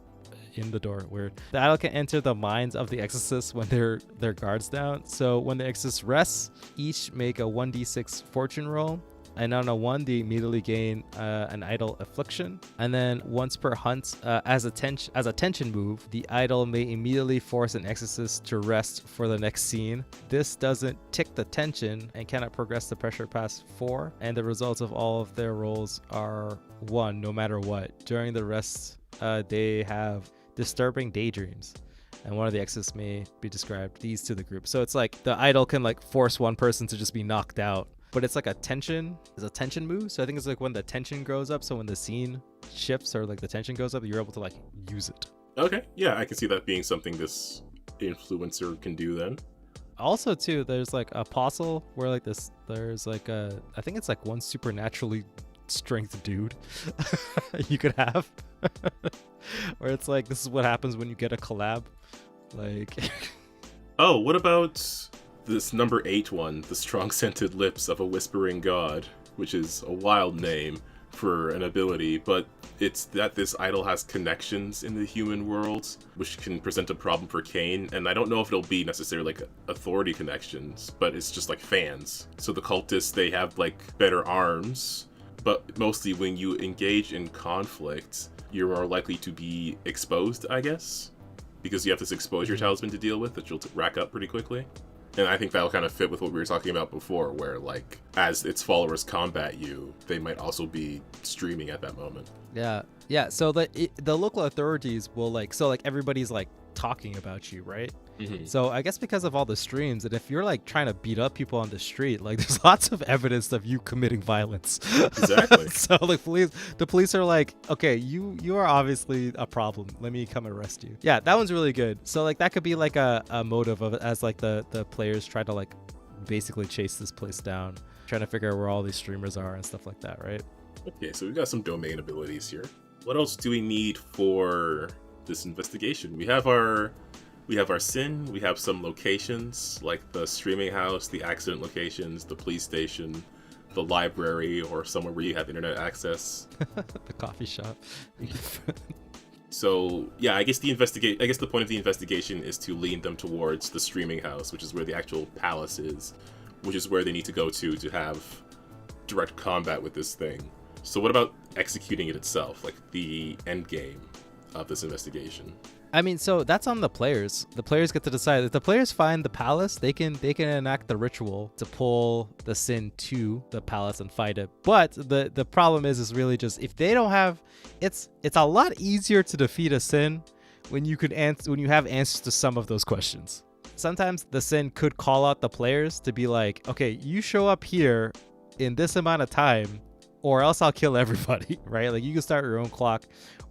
in the door. Weird. The idol can enter the minds of the exorcists when their guards down. So when the exorcist rests, each make a 1d6 fortune roll, and on a 1 they immediately gain an idol affliction. And then once per hunt, as a tension move, the idol may immediately force an exorcist to rest for the next scene. This doesn't tick the tension and cannot progress the pressure past 4, and the results of all of their rolls are 1 no matter what. During the rest, they have disturbing daydreams, and one of the exes may be described these to the group. So it's like the idol can like force one person to just be knocked out, but it's like a tension move. So I think it's like when the tension grows up, so when the scene shifts or like the tension goes up, you're able to like use it. Okay, yeah, I can see that being something this influencer can do then. Also too, there's like apostle where like there's like I think it's like one supernaturally strength dude you could have where it's like, this is what happens when you get a collab, like oh, what about this number 8 one, the strong scented lips of a whispering god, which is a wild name for an ability, but it's that this idol has connections in the human world, which can present a problem for CAIN, and I don't know if it'll be necessarily like authority connections, but it's just like fans. So the cultists, they have like better arms, but mostly when you engage in conflict, you're more likely to be exposed, I guess, because you have this exposure talisman to deal with that you'll rack up pretty quickly. And I think that'll kind of fit with what we were talking about before, where like as its followers combat you, they might also be streaming at that moment. Yeah. So the local authorities will like everybody's like talking about you, right? Mm-hmm. So I guess because of all the streams, and if you're like trying to beat up people on the street, like there's lots of evidence of you committing violence. Exactly. So like the police are like, okay, you are obviously a problem. Let me come arrest you. Yeah, that one's really good. So like that could be like a motive of as like the players try to like basically chase this place down, trying to figure out where all these streamers are and stuff like that, right? Okay, so we've got some domain abilities here. What else do we need for this investigation? We have our sin, we have some locations like the streaming house, the accident locations, the police station, the library, or somewhere where you have internet access. The coffee shop. So yeah, I guess the point of the investigation is to lead them towards the streaming house, which is where the actual palace is, which is where they need to go to have direct combat with this thing. So what about executing it itself, like the end game of this investigation? I mean, so that's on the players. The players get to decide. If the players find the palace, they can enact the ritual to pull the sin to the palace and fight it. But the problem is really just if they don't have, it's a lot easier to defeat a sin when you have answers to some of those questions. Sometimes the sin could call out the players to be like, okay, you show up here in this amount of time, or else I'll kill everybody, right? Like you can start your own clock,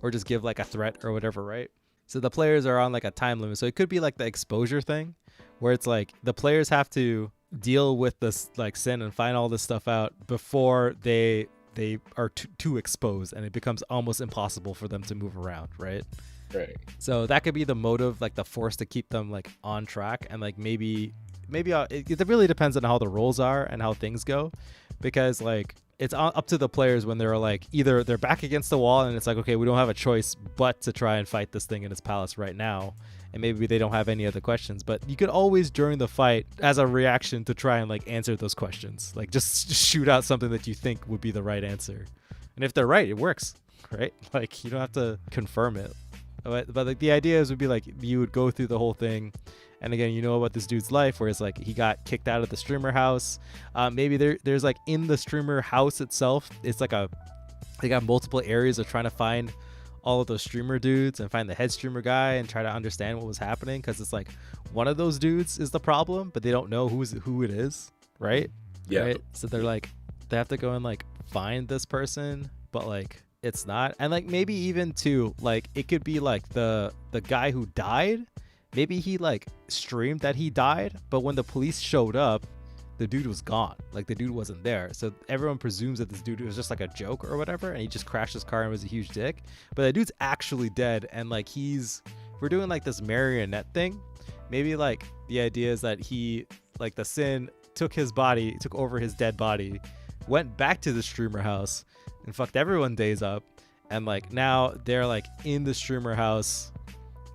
or just give like a threat or whatever, right? So the players are on like a time limit. So it could be like the exposure thing where it's like the players have to deal with this like sin and find all this stuff out before they are too exposed, and it becomes almost impossible for them to move around, right? Right. So that could be the motive, like the force to keep them like on track, and like maybe it really depends on how the roles are and how things go, because like it's up to the players when they're like either they're back against the wall and it's like, okay, we don't have a choice but to try and fight this thing in its palace right now, and maybe they don't have any other questions, but you could always during the fight as a reaction to try and like answer those questions, like just shoot out something that you think would be the right answer, and if they're right, it works, right? Like you don't have to confirm it, but like the idea would be like you would go through the whole thing. And again, you know about this dude's life where it's like he got kicked out of the streamer house. Maybe there's like in the streamer house itself, it's like they got multiple areas of trying to find all of those streamer dudes and find the head streamer guy and try to understand what was happening, because it's like one of those dudes is the problem, but they don't know who it is, right? Yeah. Right? So they're like they have to go and like find this person, but like it's not. And like maybe even too, like it could be like the guy who died. Maybe he like streamed that he died, but when the police showed up, the dude was gone. Like the dude wasn't there. So everyone presumes that this dude was just like a joke or whatever, and he just crashed his car and was a huge dick. But the dude's actually dead, and like we're doing like this marionette thing. Maybe like the idea is that he, like the sin took over his dead body, went back to the streamer house and fucked everyone's days up, and like now they're like in the streamer house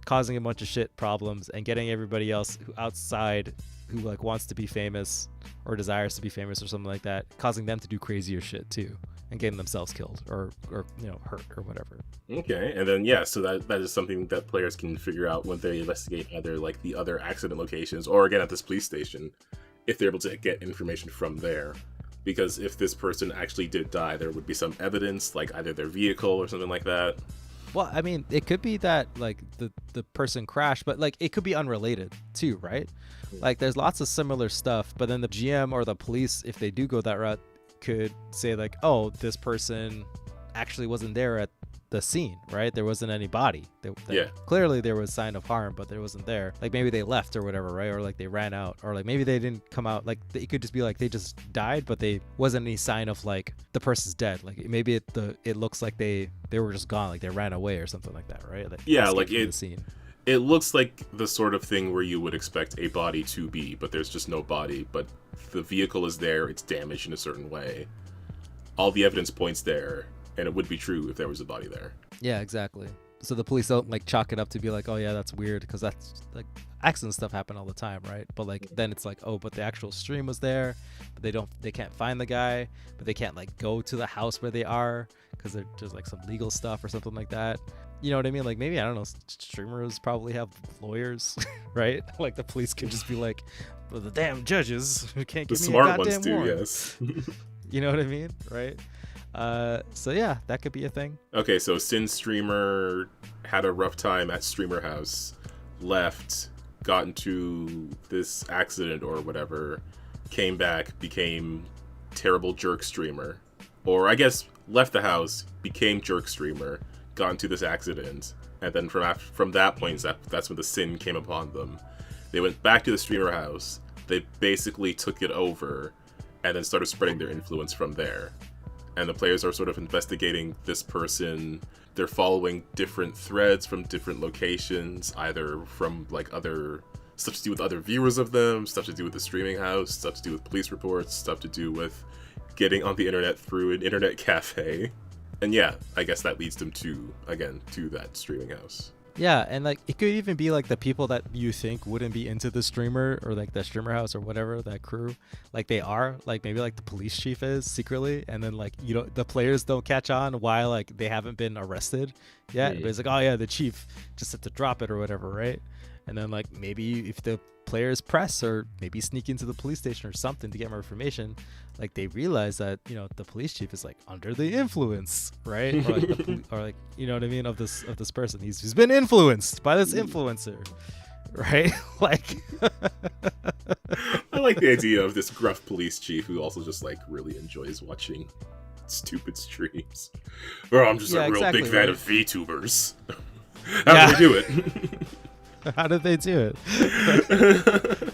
causing a bunch of shit problems and getting everybody else outside who like wants to be famous or desires to be famous or something like that, causing them to do crazier shit too and getting themselves killed or hurt or whatever. Okay, and then yeah, so that is something that players can figure out when they investigate either like the other accident locations or again at this police station, if they're able to get information from there. Because if this person actually did die, there would be some evidence, like either their vehicle or something like that. Well, I mean, it could be that like the person crashed, but like it could be unrelated too, right? Like there's lots of similar stuff, but then the GM or the police, if they do go that route, could say like, oh, this person actually wasn't there at the scene, right? There wasn't any body. Yeah. Clearly there was sign of harm, but there wasn't there. Like maybe they left or whatever, right? Or like they ran out, or like maybe they didn't come out. Like it could just be like they just died, but they wasn't any sign of like the person's dead. Like maybe it looks like they were just gone, like they ran away or something like that, right? Like yeah, like the scene. It looks like the sort of thing where you would expect a body to be, but there's just no body. But the vehicle is there, it's damaged in a certain way. All the evidence points there, and it would be true if there was a body there. Yeah, exactly. So the police don't like chalk it up to be like, oh yeah, that's weird, because that's like accident stuff happen all the time, right? But like then it's like, oh, but the actual stream was there, but they can't find the guy, but they can't like go to the house where they are because there's just like some legal stuff or something like that. You know what I mean? Like maybe, I don't know, streamers probably have lawyers, right? Like the police could just be like, well, the damn judges who can't give The me a smart goddamn ones do, warrant. yes. You know what I mean? Right? So yeah, that could be a thing. Okay, so Sin Streamer had a rough time at Streamer House, left, got into this accident or whatever, came back, became terrible jerk streamer. Or I guess left the house, became jerk streamer, got into this accident, and then from that point, that's when the sin came upon them. They went back to the Streamer House, they basically took it over, and then started spreading their influence from there. And the players are sort of investigating this person. They're following different threads from different locations, either from like other stuff to do with other viewers of them, stuff to do with the streaming house, stuff to do with police reports, stuff to do with getting on the internet through an internet cafe. And yeah, I guess that leads them to that streaming house. Yeah, and like it could even be like the people that you think wouldn't be into the streamer or like the streamer house or whatever, that crew, like they are, like maybe like the police chief is secretly, and then like, you know, the players don't catch on why like they haven't been arrested yet. But it's like, oh yeah, the chief just had to drop it or whatever, right? And then like maybe if the players press or maybe sneak into the police station or something to get more information, like they realize that, you know, the police chief is like under the influence, right? Or like, or like, you know what I mean, of this person. He's been influenced by this influencer, right? Like I like the idea of this gruff police chief who also just like really enjoys watching stupid streams. Or I'm just a real big fan of VTubers. How do they do it? How did they do it?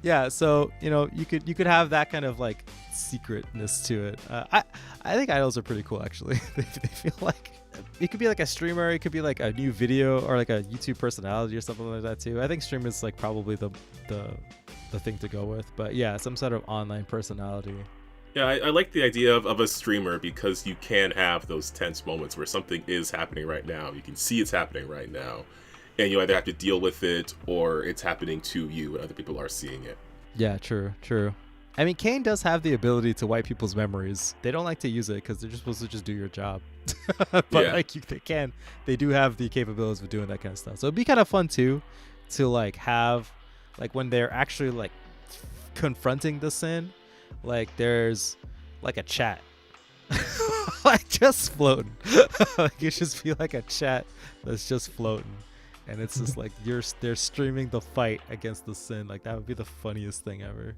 Yeah, so you know, you could have that kind of like secretness to it. I think idols are pretty cool actually. They feel like it could be like a streamer, it could be like a new video or like a YouTube personality or something like that too. I think stream is like probably the thing to go with, but yeah, some sort of online personality. Yeah, I like the idea of a streamer because you can have those tense moments where something is happening right now. You can see it's happening right now. And you either have to deal with it or it's happening to you and other people are seeing it. Yeah, true. I mean, CAIN does have the ability to wipe people's memories. They don't like to use it because they're just supposed to just do your job. But yeah, like they do have the capabilities of doing that kind of stuff. So it'd be kind of fun too, to like have, like when they're actually like confronting the sin, like there's like a chat, like just floating. Like it should be like a chat that's just floating. And it's just like they're streaming the fight against the sin. Like that would be the funniest thing ever.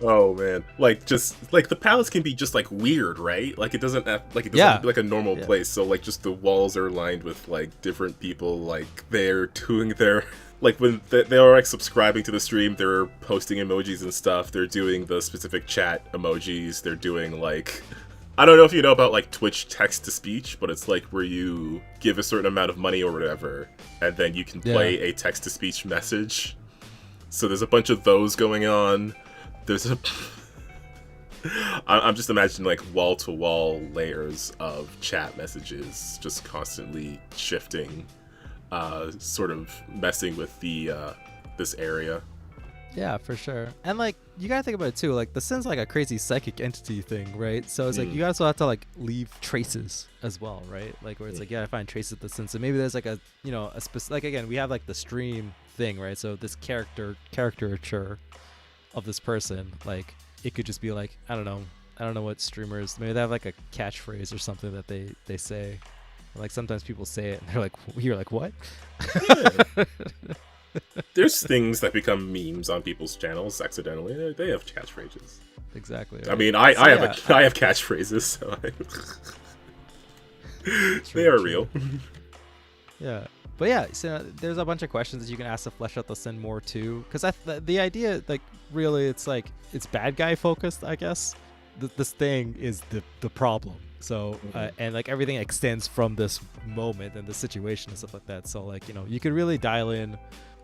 Oh man, like just like the palace can be just like weird, right? Like it doesn't have to be like a normal place. So like just the walls are lined with like different people, like they're doing their like when they are like subscribing to the stream, they're posting emojis and stuff. They're doing the specific chat emojis. They're doing like, I don't know if you know about like Twitch text-to-speech, but it's like where you give a certain amount of money or whatever, and then you can play a text-to-speech message. So there's a bunch of those going on. There's a... I'm just imagining like wall-to-wall layers of chat messages just constantly shifting, sort of messing with the this area. Yeah, for sure. And like you gotta think about it too, like the sin's like a crazy psychic entity thing, right? So it's like you also have to like leave traces as well, right? Like where it's like, you gotta find traces of the sin. So maybe there's like a, you know, a specific, like again, we have like the stream thing, right? So this caricature of this person, like it could just be like, I don't know what streamers, maybe they have like a catchphrase or something that they say. Like sometimes people say it and they're like, you're like, what? Yeah. There's things that become memes on people's channels accidentally. They have catchphrases. Exactly. Right? I mean, I have catchphrases, so they are real. Yeah, but yeah, so there's a bunch of questions that you can ask to flesh out the sin more too. Because the idea, like, really, it's like it's bad guy focused, I guess. This thing is the problem, So and like everything extends from this moment and the situation and stuff like that. So like, you know, you could really dial in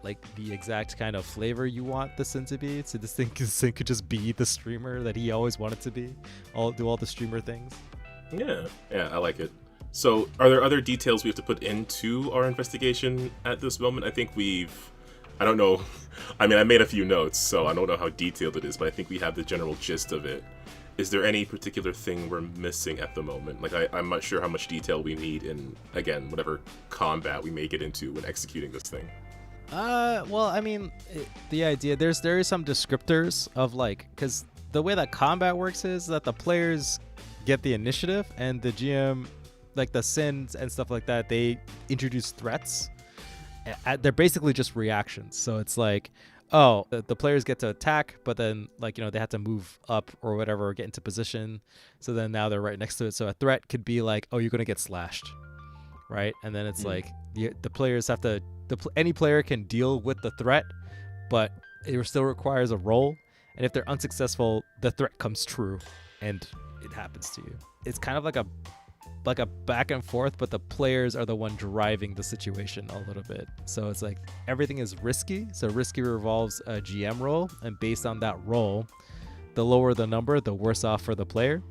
like the exact kind of flavor you want the Sin to be. So this thing could just be the streamer that he always wanted to be. Do all the streamer things. Yeah, I like it. So are there other details we have to put into our investigation at this moment? I think I don't know. I mean, I made a few notes, so I don't know how detailed it is, but I think we have the general gist of it. Is there any particular thing we're missing at the moment? Like, I'm not sure how much detail we need in, again, whatever combat we may get into when executing this thing. Well, I mean, the idea, there is some descriptors of like, because the way that combat works is that the players get the initiative and the GM, like the Sins and stuff like that, they introduce threats. They're basically just reactions. So it's like, oh, the players get to attack, but then like, you know, they have to move up or whatever, or get into position. So then now they're right next to it. So a threat could be like, oh, you're going to get slashed. Right. And then it's like the players have to, any player can deal with the threat, but it still requires a roll. And if they're unsuccessful, the threat comes true and it happens to you. It's kind of like a back and forth, but the players are the one driving the situation a little bit. So it's like everything is risky. So risky revolves a GM roll, and based on that roll, the lower the number, the worse off for the player.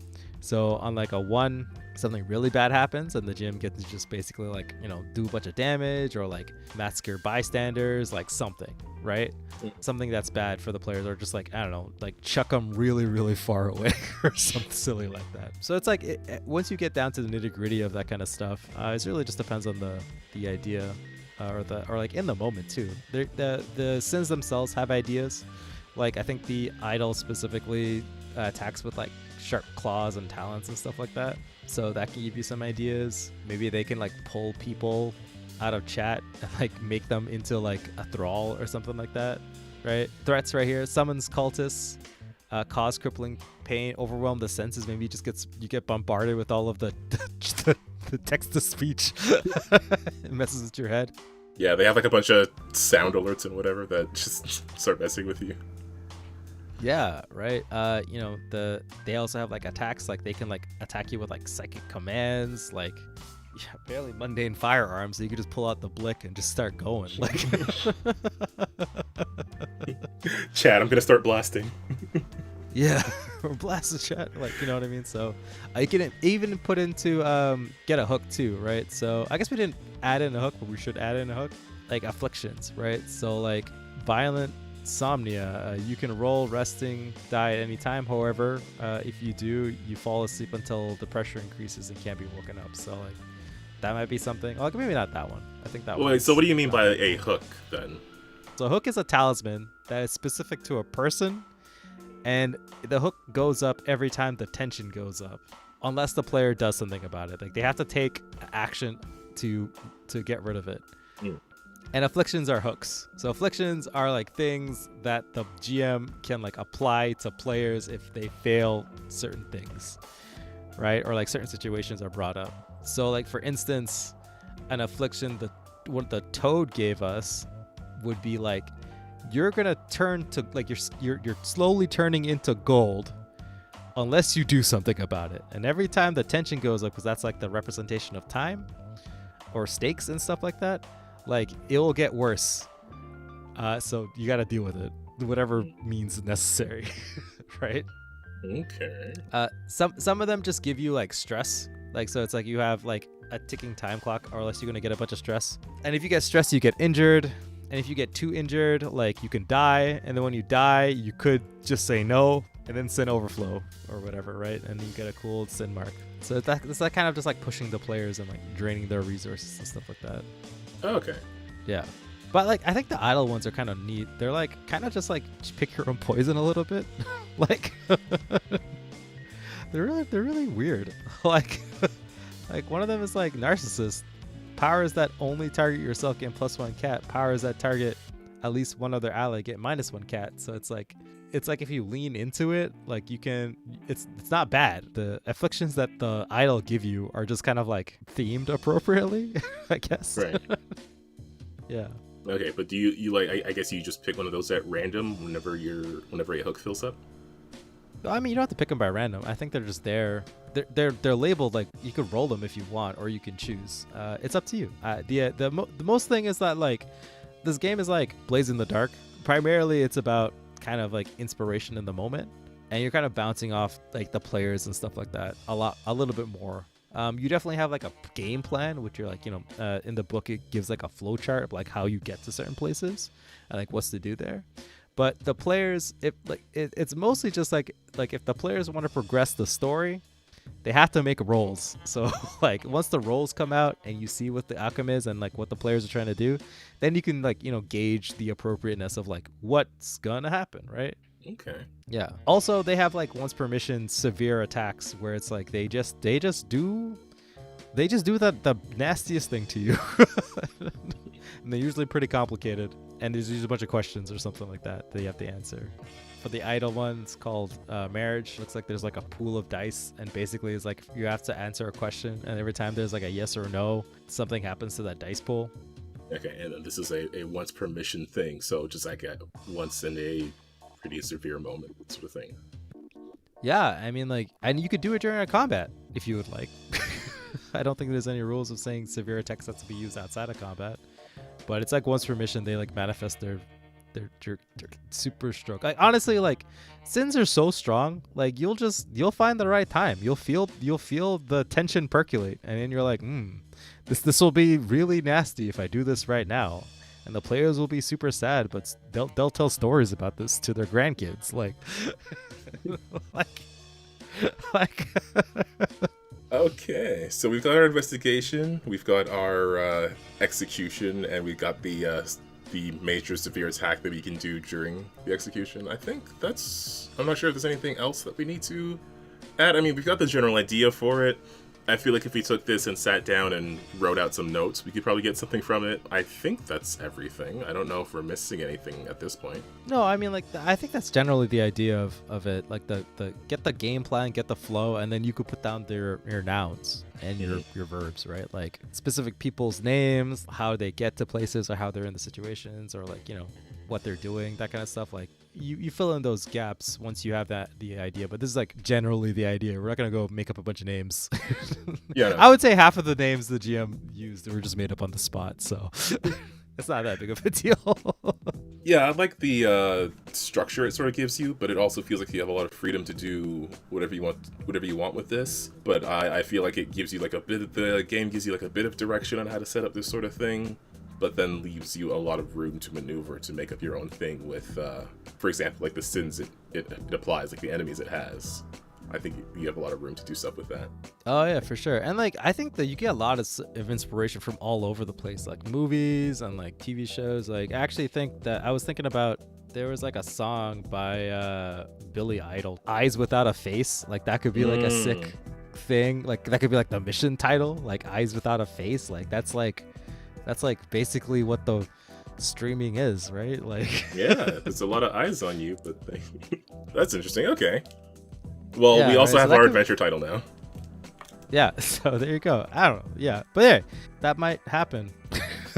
So on like a 1, something really bad happens and the GM gets to just basically like, you know, do a bunch of damage or like massacre bystanders, like something, right? Something that's bad for the players, or just like, I don't know, like chuck them really, really far away or something silly like that. So it's like once you get down to the nitty gritty of that kind of stuff, it really just depends on the idea or like in the moment too. The Sins themselves have ideas. Like I think the idol specifically attacks with like sharp claws and talons and stuff like that. So that can give you some ideas. Maybe they can like pull people out of chat and like make them into like a thrall or something like that, right? Threats right here: summons cultists, cause crippling pain, overwhelm the senses. Maybe you get bombarded with all of the text to speech. It messes with your head. Yeah, they have like a bunch of sound alerts and whatever that just start messing with you. Yeah, right. You know, they also have like attacks, like they can like attack you with like psychic commands, like barely mundane firearms, so you can just pull out the blick and just start going. Like Chat, I'm gonna start blasting. Yeah, or blast the chat, like, you know what I mean? So I can even put into get a hook too, right? So I guess we didn't add in a hook, but we should add in a hook, like afflictions, right? So like violent insomnia, you can roll resting die at any time. However, if you do, you fall asleep until the pressure increases and can't be woken up. So like that might be something. Like maybe not that one. I think that one. Wait, so what do you mean by a hook then? So a hook is a talisman that is specific to a person, and the hook goes up every time the tension goes up, unless the player does something about it. Like they have to take action to get rid of it. And afflictions are hooks. So afflictions are like things that the GM can like apply to players if they fail certain things, right? Or like certain situations are brought up. So like for instance, an affliction what the toad gave us would be like, you're gonna turn to like you're slowly turning into gold unless you do something about it. And every time the tension goes up, because that's like the representation of time or stakes and stuff like that, like it will get worse. So you got to deal with it, whatever means necessary, right? Okay. Some of them just give you like stress, like so it's like you have like a ticking time clock, or else you're gonna get a bunch of stress. And if you get stressed, you get injured. And if you get too injured, like you can die. And then when you die, you could just say no and then sin overflow or whatever, right? And you get a cool sin mark. So it's like kind of just like pushing the players and like draining their resources and stuff like that. Okay. Yeah. But like I think the idle ones are kind of neat. They're like kind of just like pick your own poison a little bit. Like they're really weird. Like one of them is like narcissist. Powers that only target yourself get +1 cat. Powers that target at least one other ally get -1 cat. So it's like if you lean into it, like you can, it's not bad. The afflictions that the idol give you are just kind of like themed appropriately, I guess. Right. Yeah. Okay, but do you like? I guess you just pick one of those at random whenever a hook fills up. I mean, you don't have to pick them by random. I think they're just there. They're labeled like you could roll them if you want, or you can choose. It's up to you. The most thing is that like this game is like Blaze in the Dark. Primarily, it's about kind of like inspiration in the moment, and you're kind of bouncing off like the players and stuff like that a little bit more. You definitely have like a game plan, which you're like, in the book it gives like a flow chart of like how you get to certain places and like what's to do there. But the players, it's mostly just like if the players want to progress the story, they have to make rolls. So like once the rolls come out and you see what the outcome is and like what the players are trying to do, then you can like gauge the appropriateness of like what's gonna happen, right? Okay. Yeah. Also, they have like once per mission severe attacks where it's like they just do the nastiest thing to you. And they're usually pretty complicated, and there's usually a bunch of questions or something like that you have to answer. For the idle ones called marriage, looks like there's like a pool of dice, and basically it's like you have to answer a question, and every time there's like a yes or no, something happens to that dice pool. Okay, and this is a once per mission thing, so just like a once in a pretty severe moment sort of thing. Yeah, I mean, like, and you could do it during a combat if you would like. I don't think there's any rules of saying severe attacks have to be used outside of combat, but it's like once per mission they like manifest their super stroke. Like honestly, like sins are so strong, like you'll find the right time. You'll feel the tension percolate, and then you're like, this will be really nasty if I do this right now. And the players will be super sad, but they'll tell stories about this to their grandkids. Like, like. Okay, so we've got our investigation, we've got our execution, and we've got the major severe attack that we can do during the execution. I think I'm not sure if there's anything else that we need to add. I mean, we've got the general idea for it. I feel like if we took this and sat down and wrote out some notes, we could probably get something from it. I think that's everything. I don't know if we're missing anything at this point. No, I mean, like, I think that's generally the idea of it. Like, the get the game plan, get the flow, and then you could put down your nouns and your verbs, right? Like, specific people's names, how they get to places, or how they're in the situations, or, like, what they're doing, that kind of stuff. Like, you fill in those gaps once you have the idea, but this is like generally the idea. We're not gonna go make up a bunch of names. Yeah, no. I would say half of the names the GM used were just made up on the spot, so it's not that big of a deal. Yeah, I like the structure it sort of gives you, but it also feels like you have a lot of freedom to do whatever you want with this. But I feel like it gives you like the game gives you like a bit of direction on how to set up this sort of thing, but then leaves you a lot of room to maneuver to make up your own thing with, for example, like the sins it applies, like the enemies it has. I think you have a lot of room to do stuff with that. Oh yeah, for sure. And like I think that you get a lot of inspiration from all over the place, like movies and like TV shows. Like I actually think that I was thinking about there was like a song by Billy Idol, Eyes Without a Face. Like that could be like a sick thing. Like that could be like the mission title, like Eyes Without a Face. Like that's like basically what the streaming is, right? Like yeah, there's a lot of eyes on you, but that's interesting. Okay. Well, yeah, we also right, have our adventure title now. Yeah, so there you go. I don't know. Yeah, but hey, that might happen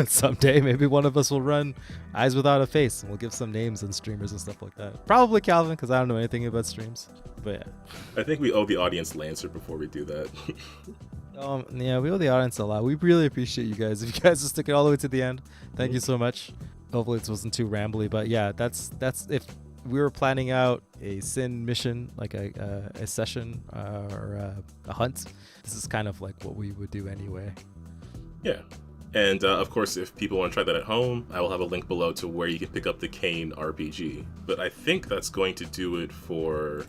someday. Maybe one of us will run Eyes Without a Face, and we'll give some names and streamers and stuff like that. Probably Calvin, because I don't know anything about streams. But yeah. I think we owe the audience Lancer before we do that. Yeah, we owe the audience a lot. We really appreciate you guys. If you guys are sticking all the way to the end, thank you so much. Hopefully this wasn't too rambly, but yeah, that's if we were planning out a sin mission, like a session or a hunt, this is kind of like what we would do anyway. Yeah. And of course, if people want to try that at home, I will have a link below to where you can pick up the CAIN RPG. But I think that's going to do it for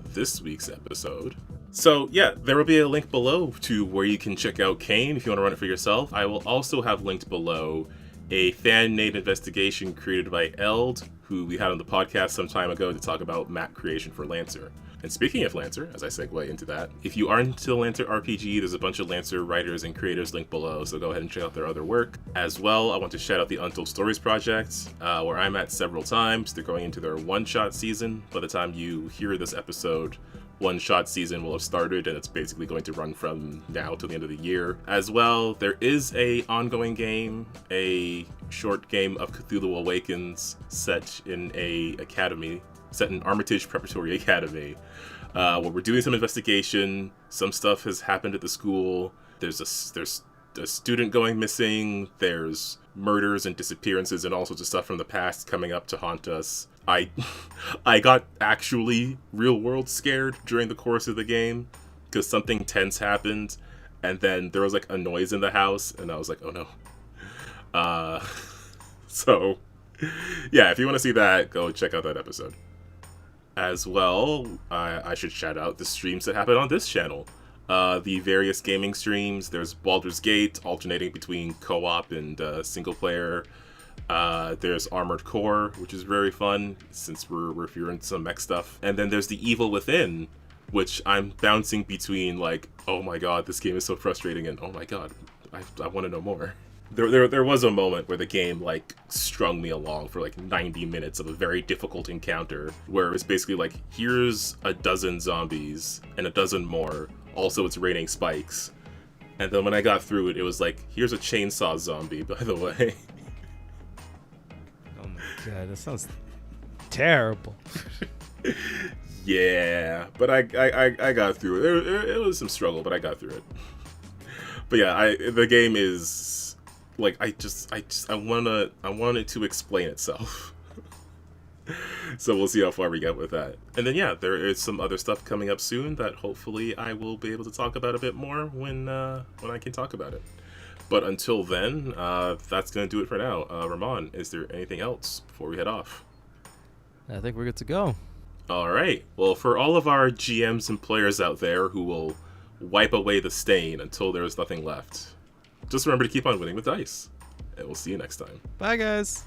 this week's episode. So yeah, there will be a link below to where you can check out CAIN if you want to run it for yourself. I will also have linked below a fan-made investigation created by Eld, who we had on the podcast some time ago to talk about map creation for Lancer. And speaking of Lancer, as I segue into that, if you are into Lancer RPG, there's a bunch of Lancer writers and creators linked below, so go ahead and check out their other work. As well, I want to shout out the Untold Stories project, where I'm at several times. They're going into their one-shot season. By the time you hear this episode, one-shot season will have started, and it's basically going to run from now till the end of the year. As well, there is a ongoing game, a short game of Cthulhu Awakens set in a academy set in Armitage Preparatory Academy, where we're doing some investigation. Some stuff has happened at the school. There's a student going missing. There's murders and disappearances and all sorts of stuff from the past coming up to haunt us. I got actually real world scared during the course of the game because something tense happened, and then there was like a noise in the house, and I was like, oh no. So yeah, if you want to see that, go check out that episode. As well, I should shout out the streams that happen on this channel. The various gaming streams. There's Baldur's Gate, alternating between co-op and single player. There's Armored Core, which is very fun, since we're reviewing some mech stuff. And then there's The Evil Within, which I'm bouncing between, like, oh my god, this game is so frustrating, and oh my god, I want to know more. There was a moment where the game, like, strung me along for, like, 90 minutes of a very difficult encounter, where it was basically like, here's a dozen zombies, and a dozen more. Also, it's raining spikes. And then when I got through it, it was like, here's a chainsaw zombie, by the way. Oh my god, that sounds terrible. Yeah, but I got through it. It was some struggle, but I got through it. But yeah, the game is like, I want it to explain itself. So we'll see how far we get with that. And then yeah, there is some other stuff coming up soon that hopefully I will be able to talk about a bit more when I can talk about it. But until then, that's gonna do it for now. Ramon, is there anything else before we head off? I think we're good to go. All right. Well, for all of our GMs and players out there who will wipe away the stain until there is nothing left, just remember to keep on winning with dice. And we'll see you next time. Bye, guys.